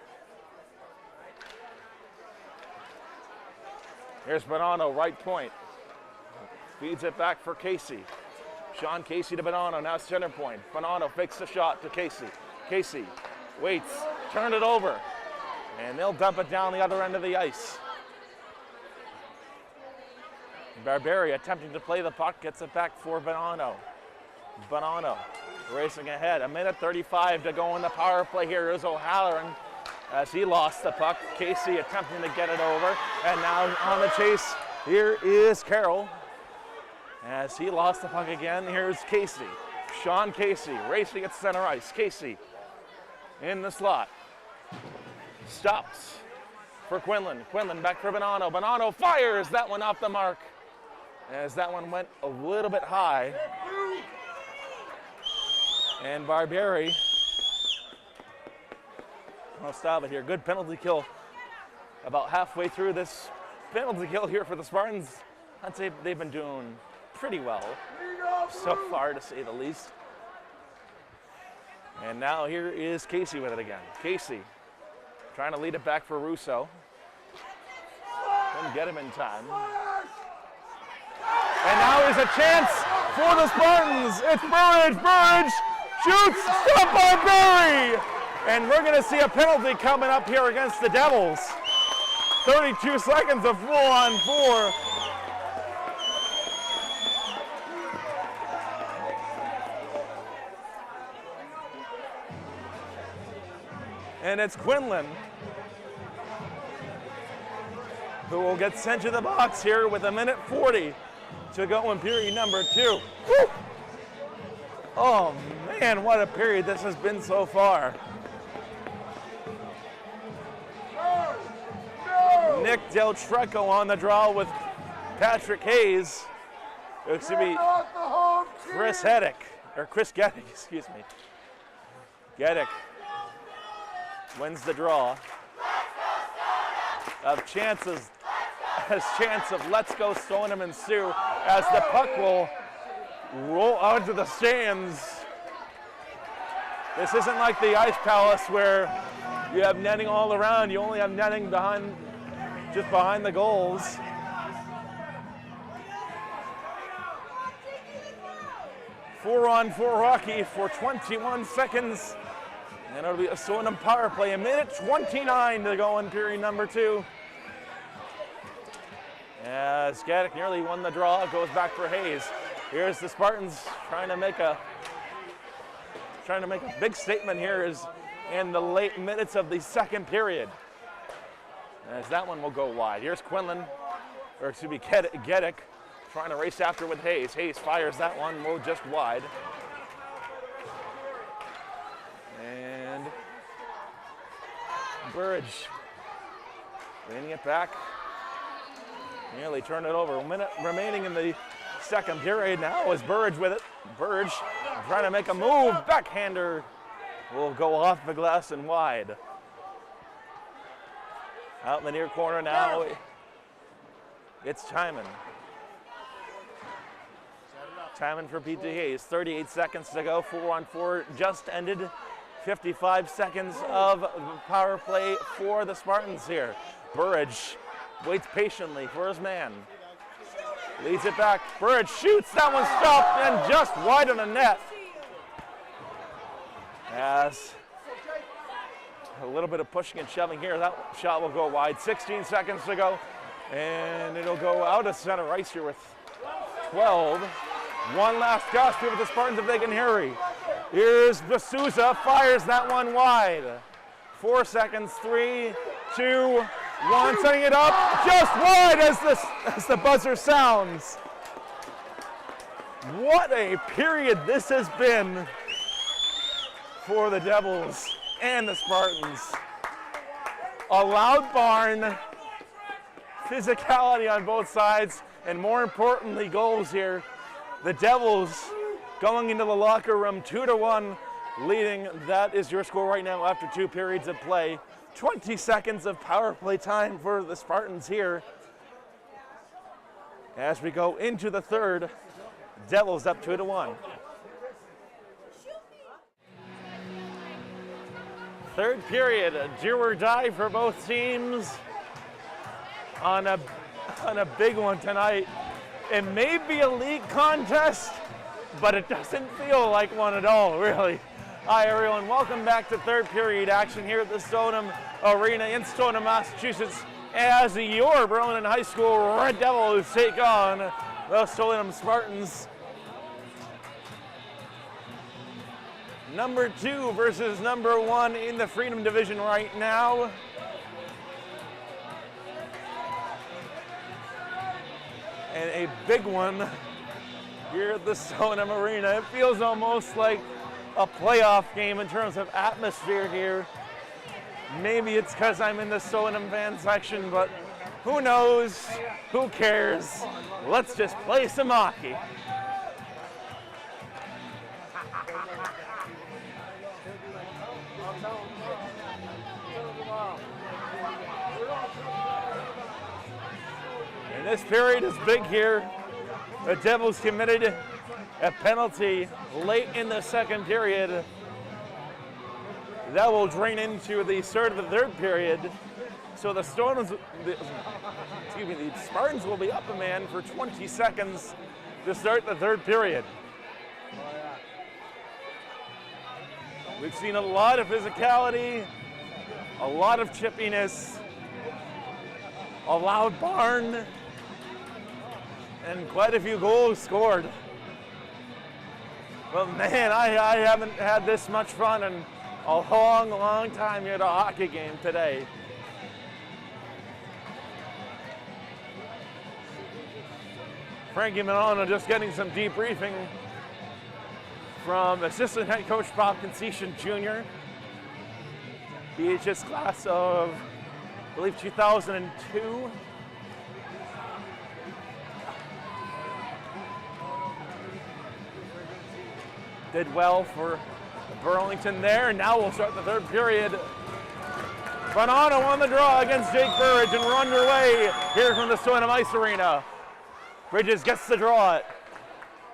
Here's Bonanno, right point. Feeds it back for Casey. Sean Casey to Bonanno, now center point. Bonanno fakes the shot to Casey. Casey waits, turn it over, and they'll dump it down the other end of the ice. Barberi attempting to play the puck, gets it back for Bonanno. Bonanno racing ahead, 1:35 to go in the power play here. Is O'Halloran as he lost the puck. Casey attempting to get it over, and now on the chase, here is Carroll. As he lost the puck again, here's Casey. Sean Casey racing at center ice. Casey in the slot. Stops for Quinlan. Quinlan back for Bonanno. Bonanno fires that one off the mark, as that one went a little bit high. And Barberi, I'll stop it here. Good penalty kill about halfway through this penalty kill here for the Spartans. I'd say they've been doing pretty well so far, to say the least. And now here is Casey with it again. Casey trying to lead it back for Russo. Couldn't get him in time. And now there's a chance for the Spartans. It's Burridge. Burridge shoots, stopped by Barry. And we're going to see a penalty coming up here against the Devils. 32 seconds of 4-on-4. And it's Quinlan who will get sent to the box here with 1:40 to go in period number 2. Woo! Oh man, what a period this has been so far. Nick Del Trecco on the draw with Patrick Hayes. Excuse me, Chris Geddick, excuse me. Geddick wins the draw. Chance of let's go Stoneham and Sioux as the puck will roll out to the stands. This isn't like the Ice Palace where you have netting all around. You only have netting just behind the goals. Four-on-four hockey for 21 seconds. And it'll be a Stoneham power play. 1:29 to go in period number 2. As Gaddick nearly won the draw, it goes back for Hayes. Here's the Spartans trying to make a big statement here is in the late minutes of the second period. as that one will go wide. Here's Quinlan, or excuse me, Geddick, trying to race after with Hayes. Hayes fires that one, will just wide. And Burridge leaning it back. Nearly turned it over. A minute remaining in the second period now as Burridge with it. Burridge trying to make a move. Backhander will go off the glass and wide. Out in the near corner now, it's Timon. Timon for PJ Hayes. 38 seconds to go. 4-on-4 just ended. 55 seconds of power play for the Spartans here. Burridge waits patiently for his man. Leads it back. Burridge shoots. That one stopped and just wide on the net. As a little bit of pushing and shoving here. That shot will go wide. 16 seconds to go. And it'll go out of center ice here with 12. One last gust here with the Spartans if they can hurry. Here's D'Souza, fires that one wide. 4 seconds, 3, 2, 1, setting it up, just wide as the buzzer sounds. What a period this has been for the Devils and the Spartans. A loud barn, physicality on both sides, and more importantly, goals here. The Devils going into the locker room 2-1, leading. That is your score right now after 2 periods of play. 20 seconds of power play time for the Spartans here. As we go into the third, Devils up 2-1. Third period, a do or die for both teams on a big one tonight. It may be a league contest, but it doesn't feel like one at all, really. Hi, everyone. Welcome back to third period action here at the Stoneham Arena in Stoneham, Massachusetts, as your Burlington High School Red Devils take on the Stoneham Spartans. Number 2 versus number 1 in the Freedom Division right now. And a big one here at the Stoneham Arena. It feels almost like a playoff game in terms of atmosphere here. Maybe it's because I'm in the Stoneham fan section, but who knows? Who cares? Let's just play some hockey. And this period is big here. The Devils committed a penalty late in the second period. That will drain into the start of the third period. So the Spartans will be up a man for 20 seconds to start the third period. We've seen a lot of physicality, a lot of chippiness, a loud barn, and quite a few goals scored. But man, I haven't had this much fun in a long, long time here at a hockey game today. Frankie Milano just getting some debriefing from assistant head coach Bob Conceition Jr. BHS class of, I believe, 2002. Did well for Burlington there. Now we'll start the third period. Bonanno on the draw against Jake Burridge, and we're underway here from the Stoneham Ice Arena. Bridges gets the draw.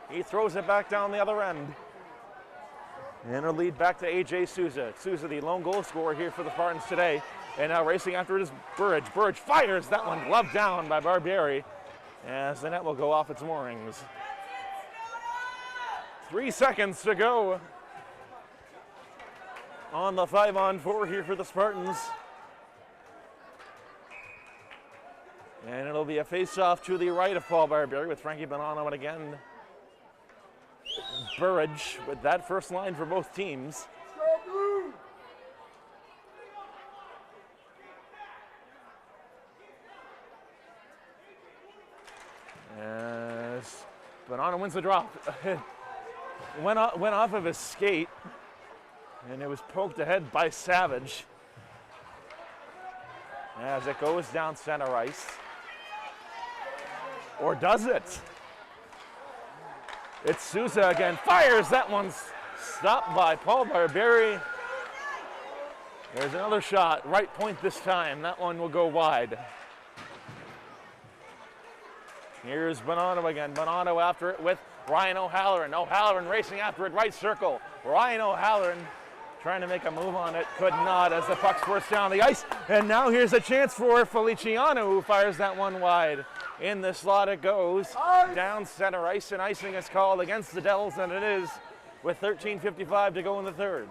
He throws it back down the other end. And a lead back to A.J. Souza. Souza, the lone goal scorer here for the Spartans today. And now racing after it is Burridge. Burridge fires that one, gloved down by Barbieri, as the net will go off its moorings. 3 seconds to go on the 5-on-4 here for the Spartans. And it'll be a face-off to the right of Paul Barbieri with Frankie Bonanno, and again, Burridge with that first line for both teams. As Bonanno wins the drop. went off of his skate, and it was poked ahead by Savage. As it goes down center ice. Or does it? It's Souza again. Fires. That one's stopped by Paul Barbieri. There's another shot. Right point this time. That one will go wide. Here's Bonanno again. Bonanno after it with Ryan O'Halloran. O'Halloran racing after it. Right circle. Ryan O'Halloran trying to make a move on it. Could not as the puck's forced down the ice. And now here's a chance for Feliciano, who fires that one wide. In the slot it goes. Down center ice, and icing is called against the Devils, and it is with 13:55 to go in the third.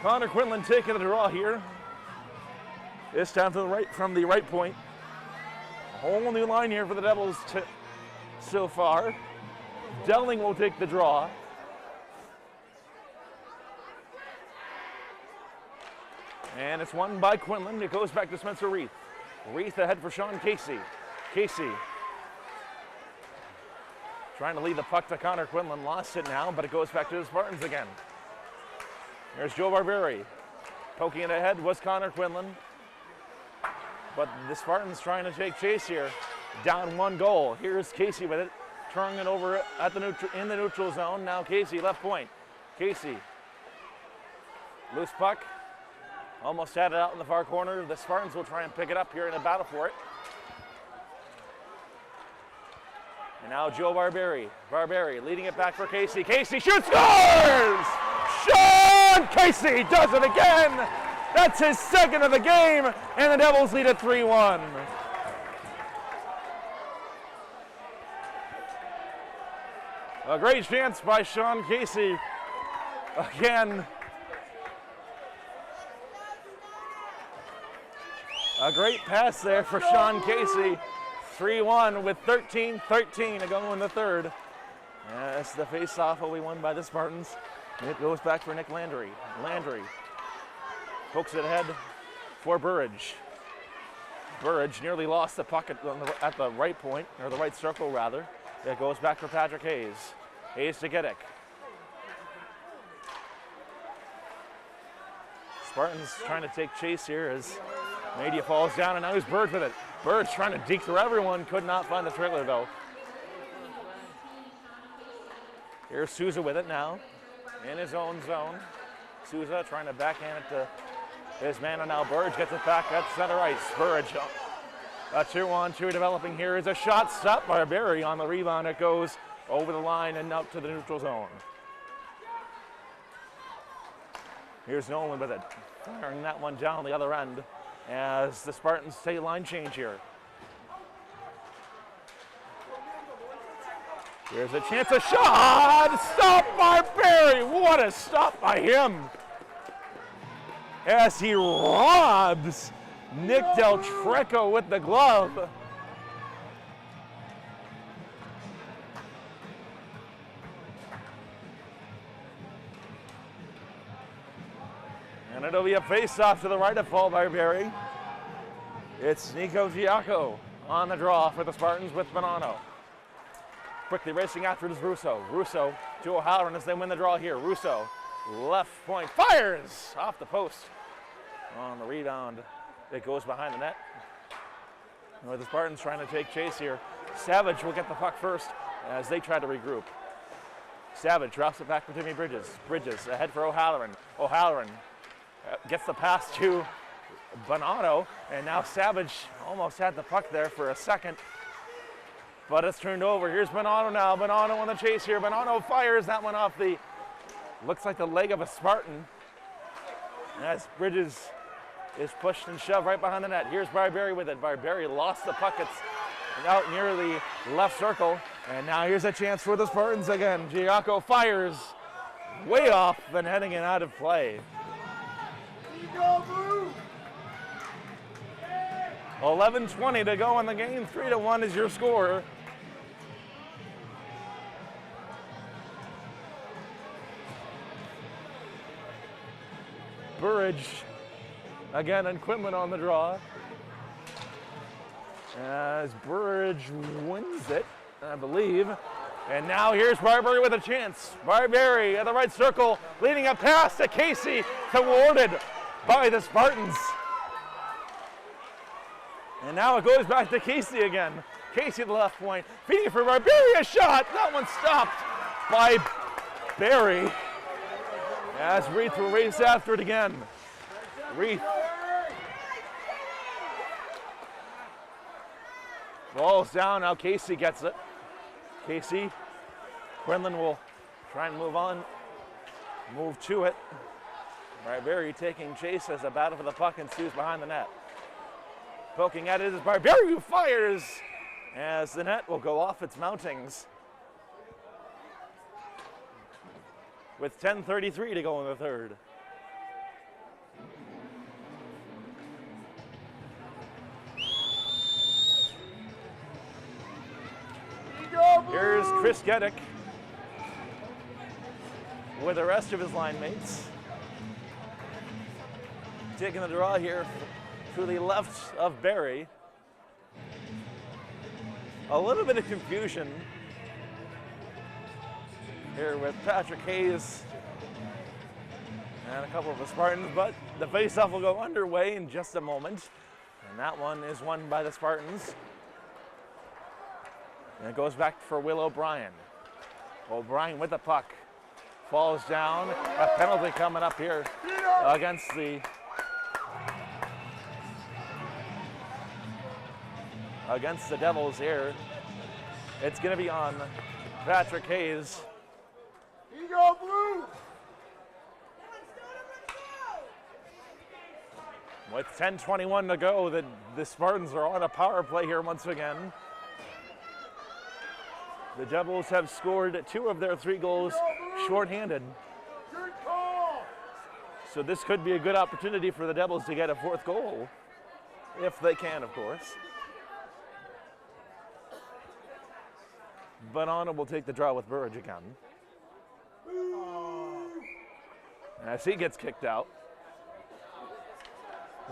Connor Quinlan taking the draw here. This time to the right, from the right point. A whole new line here for the Devils so far. Delling will take the draw. And it's won by Quinlan. It goes back to Spencer Reith. Reith ahead for Sean Casey. Casey trying to lead the puck to Connor Quinlan. Lost it now, but it goes back to the Spartans again. There's Joe Barbieri. Poking it ahead was Connor Quinlan. But the Spartans trying to take chase here. Down one goal. Here's Casey with it. Turning it over at the in the neutral zone. Now Casey, left point. Casey. Loose puck. Almost had it out in the far corner. The Spartans will try and pick it up here in a battle for it. And now Joe Barbieri. Barbieri leading it back for Casey. Casey shoots, scores! Sean Casey does it again! That's his second of the game, and the Devils lead at 3-1. A great chance by Sean Casey. Again, a great pass there for Sean Casey. 3-1 with 13-13 to go in the third. As the face-off will be won by the Spartans. It goes back for Nick Landry. Landry pokes it ahead for Burridge. Burridge nearly lost the puck at the right point, or the right circle rather. It goes back for Patrick Hayes. Hayes to Gedick. Spartans trying to take chase here as Media falls down, and now he's Bird with it. Bird's trying to deke through everyone, could not find the trailer though. Here's Souza with it now, in his own zone. Souza trying to backhand it to his man, and now Burge gets it back at center ice. Burge, a 2-on-2 developing here is a shot stopped by Barry on the rebound. It goes over the line and up to the neutral zone. Here's Nolan with it, firing that one down the other end as the Spartans take line change here. Here's a chance, a shot! Stopped by Barry! What a stop by him! As he robs Nick Del Treco with the glove. And it'll be a face-off to the right of Paul Barbieri. It's Nico Giacco on the draw for the Spartans with Bonanno. Quickly racing after it is Russo. Russo to O'Halloran as they win the draw here. Russo, left point, fires off the post. On the rebound, it goes behind the net. With the Spartans trying to take chase here. Savage will get the puck first as they try to regroup. Savage drops it back for Timmy Bridges. Bridges ahead for O'Halloran. O'Halloran gets the pass to Bonanno, and now Savage almost had the puck there for a second, but it's turned over. Here's Bonanno now. Bonanno on the chase here. Bonanno fires that one off the, looks like the leg of a Spartan, as Bridges is pushed and shoved right behind the net. Here's Barbieri with it. Barbieri lost the puck. It's out near the left circle, and now here's a chance for the Spartans again. Giacco fires way off and heading it out of play. 11:20 to go in the game. 3-1 is your score. Burridge again and Quinlan on the draw. As Burridge wins it, I believe. And now here's Barbary with a chance. Barbary at the right circle, leading a pass to Casey, thwarted by the Spartans. And now it goes back to Casey again. Casey at the left point, feeding for Barbary, a shot. That one stopped by Barry. As Reith will race after it again. Reith. Ball's down, now Casey gets it. Casey, Quinlan will try and move to it. Barbary taking chase as a battle for the puck ensues behind the net. Poking at it is Barbary, who fires as the net will go off its mountings. With 10:33 to go in the third. Here's Chris Geddick with the rest of his line mates. Taking the draw here to the left of Barry. A little bit of confusion here with Patrick Hayes and a couple of the Spartans, but the faceoff will go underway in just a moment. And that one is won by the Spartans. And it goes back for Will O'Brien. O'Brien with the puck. Falls down. A penalty coming up here against the Devils here. It's going to be on Patrick Hayes. Go Blue! With 10:21 to go, the Spartans are on a power play here once again. The Devils have scored 2 of their 3 goals shorthanded. So this could be a good opportunity for the Devils to get a 4th goal, if they can, of course. Bonanno will take the draw with Burridge again. As he gets kicked out.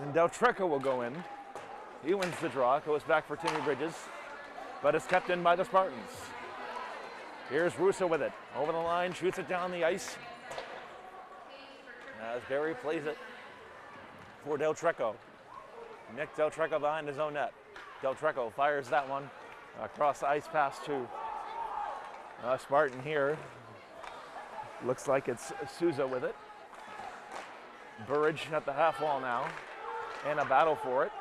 And Del Treco will go in. He wins the draw, goes back for Timmy Bridges, but is kept in by the Spartans. Here's Russo with it. Over the line, shoots it down the ice. As Barry plays it for Del Treco. Nick Del Treco behind his own net. Del Treco fires that one across the ice pass to Spartan here. Looks like it's Souza with it. Burridge at the half wall now. In a battle for it.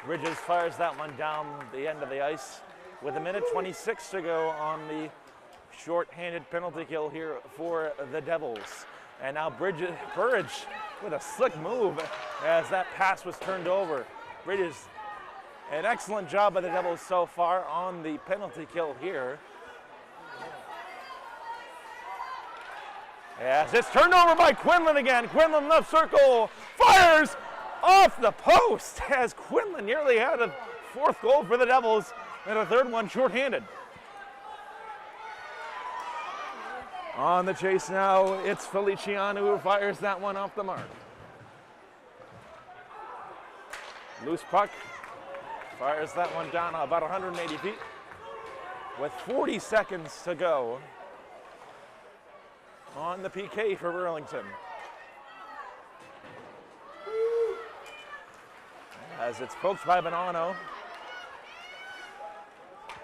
Bridges fires that one down the end of the ice with 1:26 to go on the short-handed penalty kill here for the Devils. And now Burridge with a slick move as that pass was turned over. Bridges, an excellent job by the Devils so far on the penalty kill here. As it's turned over by Quinlan again. Quinlan left circle, fires off the post as Quinlan nearly had a 4th goal for the Devils and a 3rd one shorthanded. On the chase now, it's Feliciano who fires that one off the mark. Loose puck, fires that one down about 180 feet with 40 seconds to go on the PK for Burlington. As it's poked by Bonanno,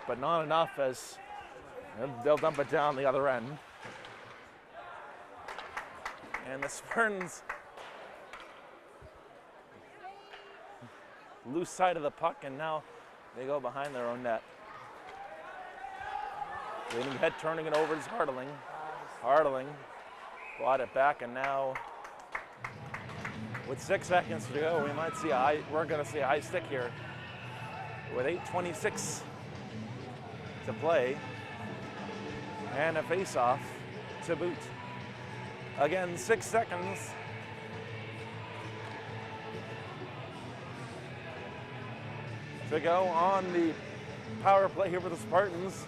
but not enough as they'll dump it down the other end. And the Spartans loose side of the puck, and now they go behind their own net. Leading ahead, turning it over is Hartling. Hartling brought it back, and now with 6 seconds to go, we're going to see a high stick here. With 8:26 to play, and a face-off to boot. Again, 6 seconds. To go on the power play here for the Spartans.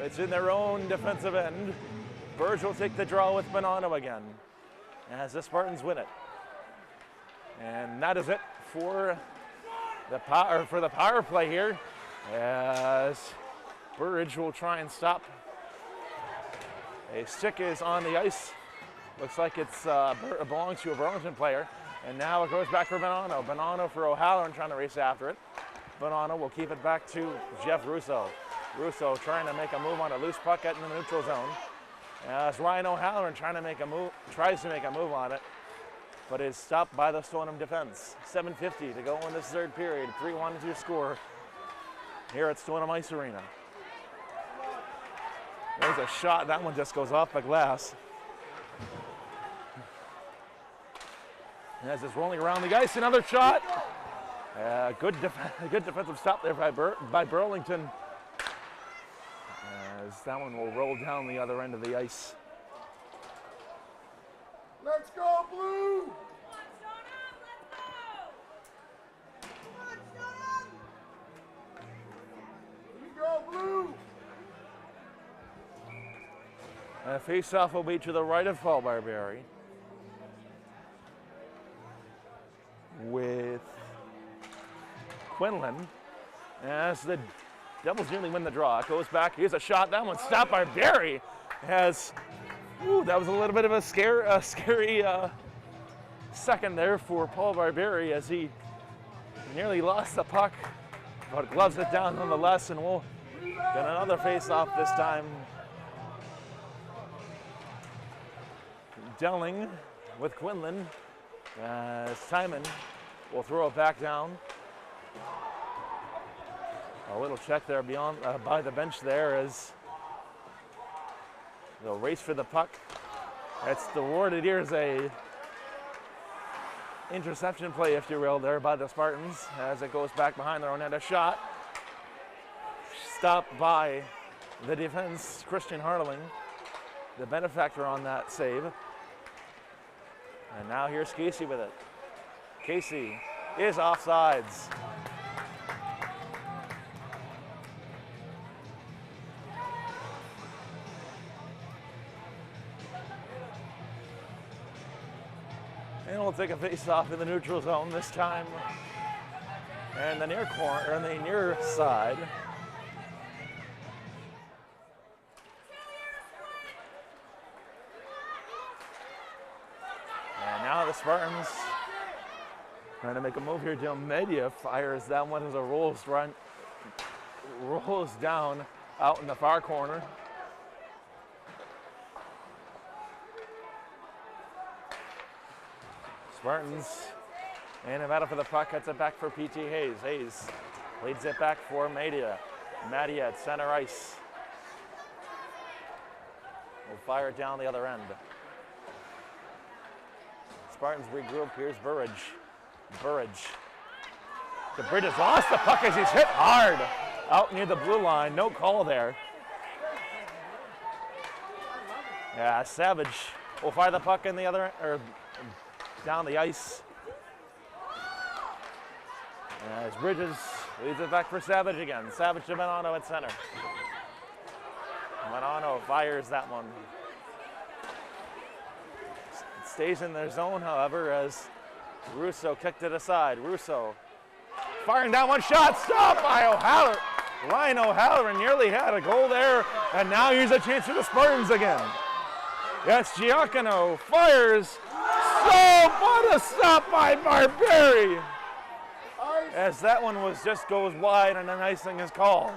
It's in their own defensive end. Burge will take the draw with Bonanno again as the Spartans win it. And that is it for the power play here, as Burridge will try and stop. A stick is on the ice. Looks like it belongs to a Burlington player. And now it goes back for Bonanno. Bonanno for O'Halloran trying to race after it. Bonanno will keep it back to Jeff Russo. Russo trying to make a move on a loose puck in the neutral zone. As Ryan O'Halloran tries to make a move on it, but is stopped by the Stoneham defense. 7:50 to go in this third period. 3-1 to score here at Stoneham Ice Arena. There's a shot. That one just goes off the glass. As it's rolling around the ice, another shot. Good defensive stop there by Burlington. As that one will roll down the other end of the ice. Let's go, Blue! You go, Blue! And face-off will be to the right of Paul Barberi, with Quinlan as the Devils nearly win the draw. It goes back. Here's a shot. That one stopped by Barry. That was a little bit of a scary second there for Paul Barberi as he nearly lost the puck, but gloves it down nonetheless, and we'll get another face-off this time. Delling with Quinlan. Simon will throw it back down. A little check there by the bench there as they'll race for the puck. It's thwarted. Here's a interception play, if you will, there by the Spartans as it goes back behind their own net. A shot stopped by the defense, Christian Hartling, the benefactor on that save. And now here's Casey with it. Casey is offsides. And we'll take a face-off in the neutral zone this time. And the near corner, and the near side. And now the Spartans trying to make a move here. Del Media fires that one as a rolls down out in the far corner. Spartans and Nevada for the puck, cuts it back for P.T. Hayes. Hayes leads it back for Media. Madia at center ice. Will fire it down the other end. Spartans regroup. Here's Burridge. The Bridge has lost the puck as he's hit hard out near the blue line. No call there. Yeah, Savage will fire the puck in the other, or down the ice. As Bridges leads it back for Savage again. Savage to Bonanno at center. Bonanno fires that one. It stays in their zone, however, as Russo kicked it aside. Russo firing down one shot, stopped by O'Halloran. Ryan O'Halloran nearly had a goal there, and now here's a chance for the Spartans again. Yes, Giacono fires. What a stop by Barberi! As that one just goes wide and an icing is called.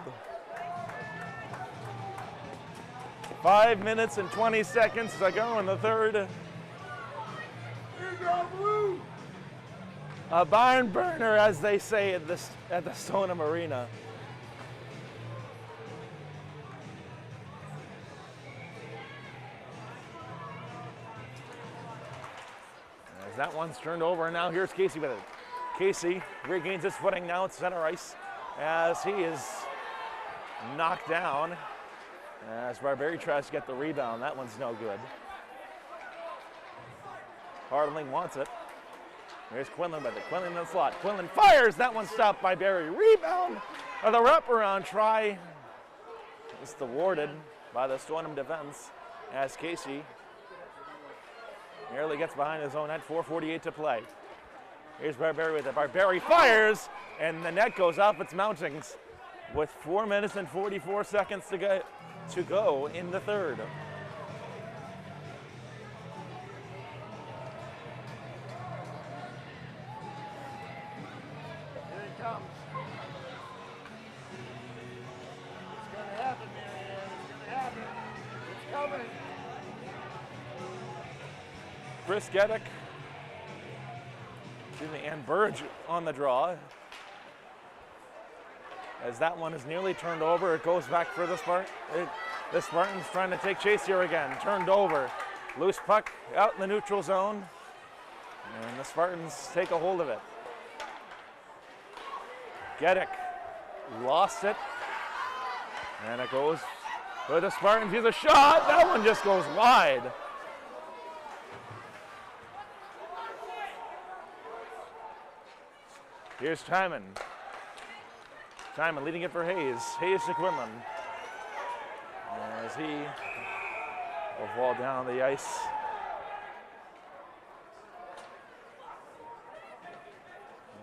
5 minutes and 20 seconds to go in the third. Here you go, Blue! A barn burner, as they say at the Stoneham Arena. As that one's turned over, and now here's Casey with it. Casey regains his footing now at center ice as he is knocked down. As Barberi tries to get the rebound, that one's no good. Hardling wants it. There's Quinlan with it. Quinlan in the slot. Quinlan fires. That one stopped by Barry. Rebound of the wraparound try. It's thwarted by the Stoneham defense as Casey nearly gets behind his own net. 4:48 to play. Here's Barberi with it. Barberi fires, and the net goes off its mountings with 4 minutes and 44 seconds to go in the third. Here he comes. It's gonna happen, Marianne. It's gonna happen. It's coming. Chris Geddick, and Burge on the draw. As that one is nearly turned over, it goes back for the Spartans. The Spartans trying to take chase here again. Turned over. Loose puck out in the neutral zone. And the Spartans take a hold of it. Geddick lost it. And it goes for the Spartans. Here's a shot. That one just goes wide. Here's Timon. Timon leading it for Hayes. Hayes to Quinlan. As he will fall down the ice.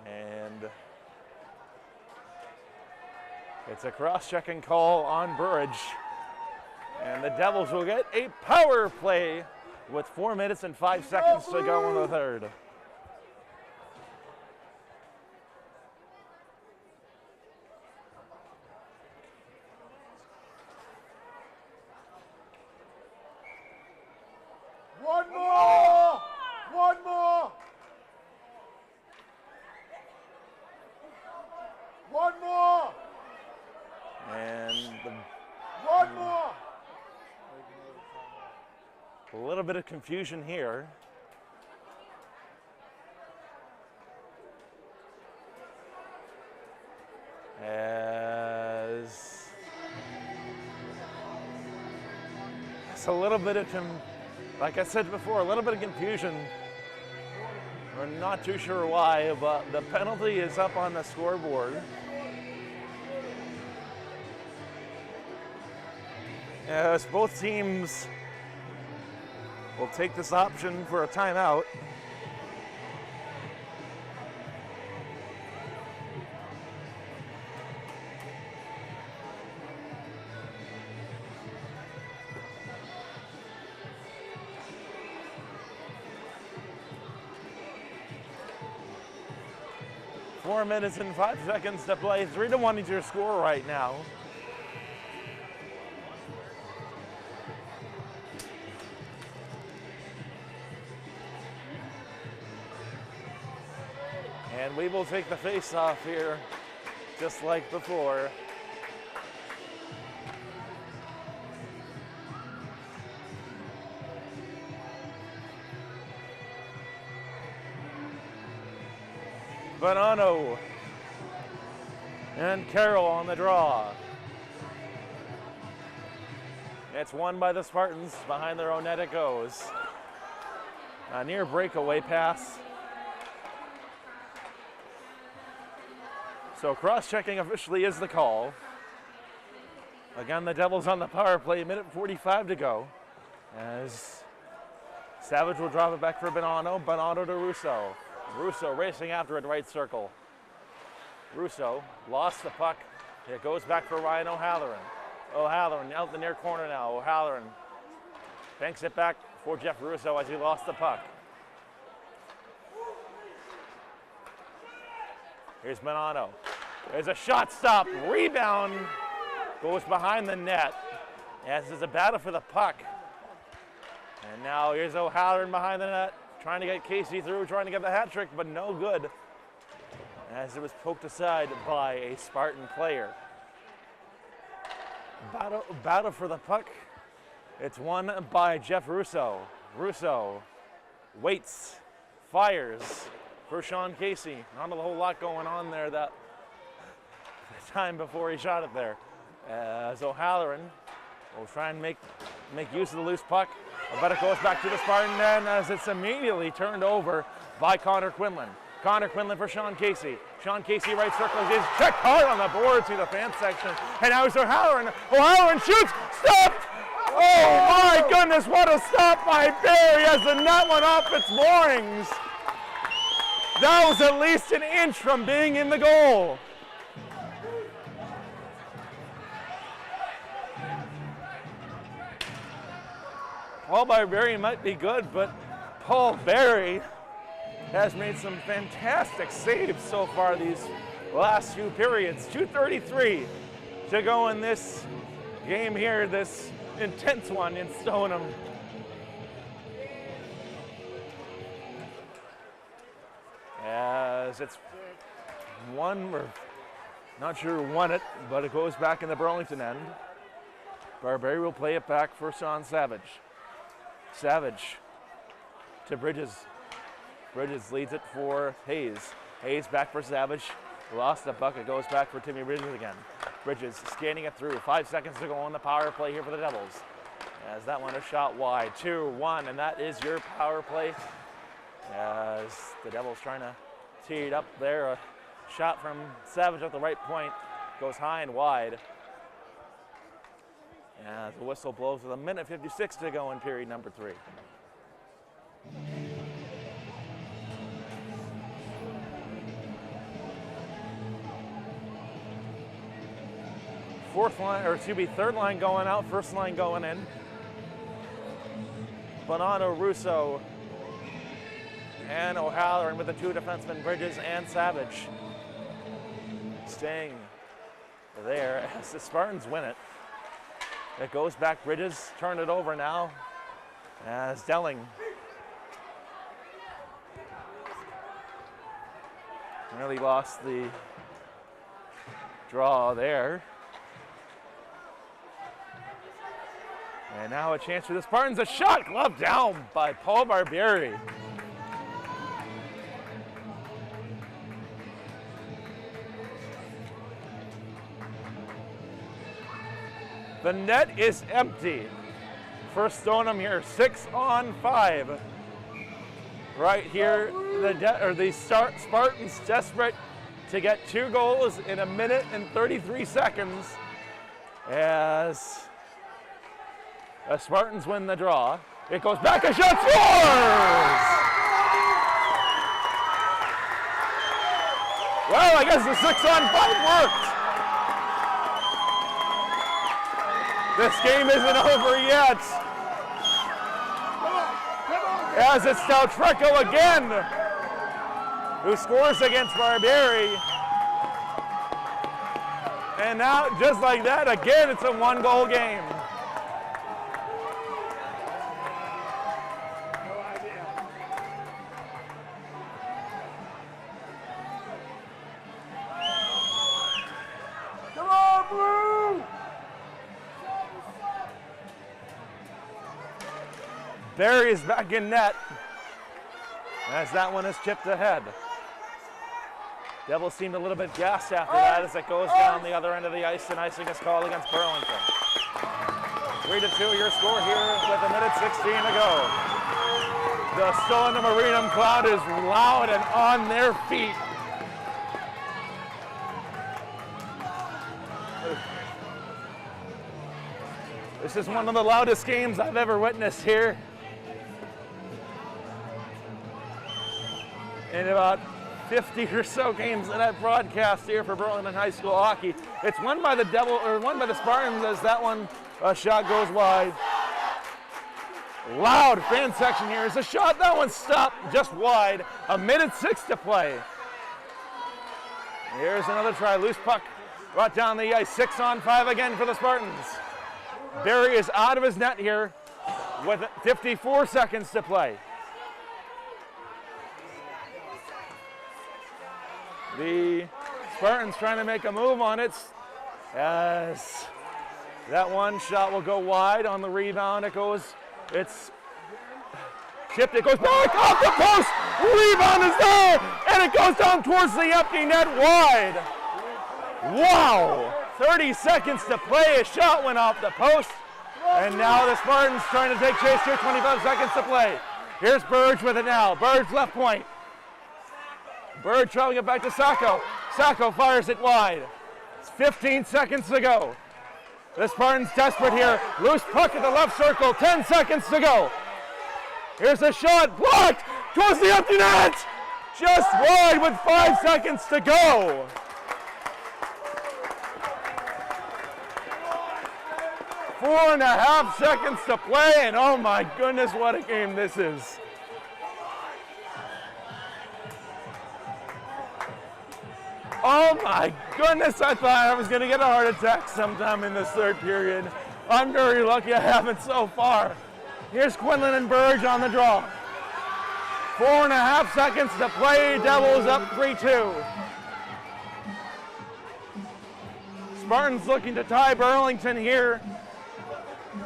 And it's a cross-checking call on Burridge. And the Devils will get a power play with 4 minutes and 5 seconds to go in the third. One more! One more! One more! And One more! a little bit of confusion here. As it's a little bit of, like I said before, a little bit of confusion. We're not too sure why, but the penalty is up on the scoreboard. As both teams will take this option for a timeout. Four minutes and 5 seconds to play. 3-1 is your score right now. And we will take the face-off here, just like before. Bonanno and Carroll on the draw. It's won by the Spartans. Behind their own net it goes. A near breakaway pass. So cross-checking officially is the call. Again, the Devils on the power play, minute 45 to go. As Savage will drop it back for Bonanno. Bonanno to Russo. Russo racing after it, right circle. Russo lost the puck. It goes back for Ryan O'Halloran. O'Halloran out the near corner now. O'Halloran banks it back for Jeff Russo as he lost the puck. Here's Bonanno. There's a shot stop. Rebound goes behind the net as there's a battle for the puck. And now here's O'Halloran behind the net, trying to get Casey through, trying to get the hat trick, but no good, as it was poked aside by a Spartan player. Battle for the puck. It's won by Jeff Russo. Russo waits, fires for Sean Casey. Not a whole lot going on there that time before he shot it there. As O'Halloran will try and make use of the loose puck. But it goes back to the Spartan then as it's immediately turned over by Connor Quinlan. Connor Quinlan for Sean Casey. Sean Casey right circle. He's checked hard on the board to the fan section. And now it's O'Halloran. O'Halloran shoots. Stopped. Oh my goodness, what a stop by Barry as the net went off its moorings. That was at least an inch from being in the goal. Paul Barbieri might be good, but Paul Barry has made some fantastic saves so far these last few periods. 2:33 to go in this game here, this intense one in Stoneham. As it's one, we're not sure who won it, but it goes back in the Burlington end. Barbieri will play it back for Sean Savage. Savage to Bridges. Bridges leads it for Hayes. Hayes back for Savage. Lost the bucket, goes back for Timmy Bridges again. Bridges scanning it through. 5 seconds to go on the power play here for the Devils. As that one is shot wide. 2-1, and that is your power play. As the Devils trying to tee it up there. A shot from Savage at the right point. Goes high and wide. As the whistle blows with 1:56 to go in period number 3. Third line going out, first line going in. Bonato, Russo, and O'Halloran with the two defensemen, Bridges and Savage. Staying there as the Spartans win it. It goes back, Bridges turned it over now as Delling really lost the draw there. And now a chance for the Spartans, a shot gloved down by Paul Barbieri. The net is empty for Stoneham here, 6-on-5. Right here, the Spartans desperate to get 2 goals in 1:33 seconds as the Spartans win the draw. It goes back, a shot, scores! Well, I guess the 6-on-5 worked. This game isn't over yet. As it's now Trecco again, who scores against Barbieri. And now, just like that, again, it's a 1-goal game. Barry is back in net as that one is chipped ahead. Devils seemed a little bit gassed after that as it goes down the other end of the ice, and icing is called against Burlington. 3-2 your score here with 1:16 to go. The Stoneham Arena crowd is loud and on their feet. This is one of the loudest games I've ever witnessed here. In about 50 or so games that I've broadcast here for Burlington High School hockey. It's won by the won by the Spartans as that one shot goes wide. Loud fan section here as a shot. That one stopped just wide. 1:06 to play. Here's another try. Loose puck brought down the ice. 6-on-5 again for the Spartans. Barry is out of his net here with 54 seconds to play. The Spartans trying to make a move on it as that one shot will go wide on the rebound. It's tipped, it goes back off the post, rebound is there, and it goes down towards the empty net wide. Wow, 30 seconds to play, a shot went off the post, and now the Spartans trying to take chase here, 25 seconds to play. Here's Burge with it now, Burge left point. Bird traveling it back to Sacco. Sacco fires it wide. It's 15 seconds to go. The Spartans desperate here. Loose puck at the left circle. 10 seconds to go. Here's a shot. Blocked towards the empty net. just wide with 5 seconds to go. Four and a half seconds to play, and oh my goodness, what a game this is. Oh my goodness, I thought I was going to get a heart attack sometime in this third period. I'm very lucky I haven't so far. Here's Quinlan and Burge on the draw. 4.5 seconds to play, Devils up 3-2. Spartans looking to tie Burlington here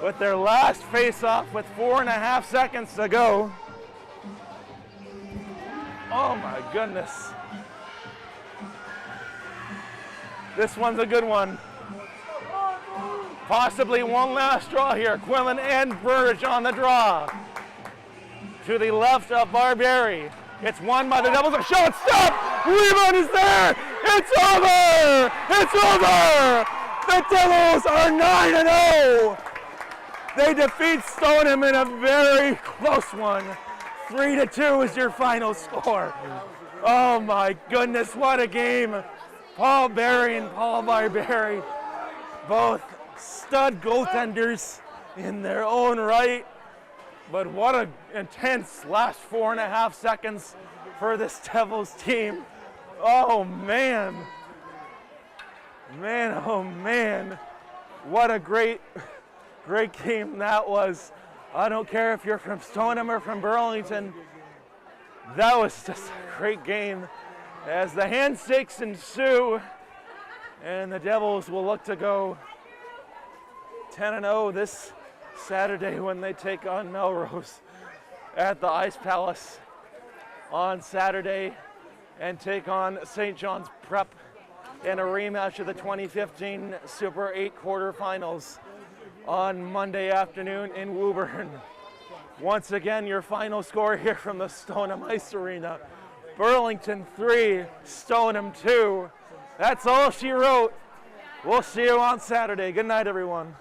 with their last face-off with 4.5 seconds to go. Oh my goodness. This one's a good one. Possibly one last draw here. Quinlan and Burge on the draw. To the left of Barberi. It's won by the Devils. A shot stop! Rebound is there! It's over! It's over! The Devils are 9-0! They defeat Stoneham in a very close one. 3-2 is your final score. Oh my goodness, what a game. Paul Berry and Paul Barberi, both stud goaltenders in their own right. But what an intense last 4.5 seconds for this Devils team. Oh man. Man, oh man. What a great game that was. I don't care if you're from Stoneham or from Burlington. That was just a great game. As the handshakes ensue, and the Devils will look to go 10-0 this Saturday when they take on Melrose at the Ice Palace on Saturday, and take on St. John's Prep in a rematch of the 2015 Super 8 quarterfinals on Monday afternoon in Woburn. Once again, your final score here from the Stoneham Ice Arena. Burlington 3, Stoneham 2. That's all she wrote. We'll see you on Saturday. Good night, everyone.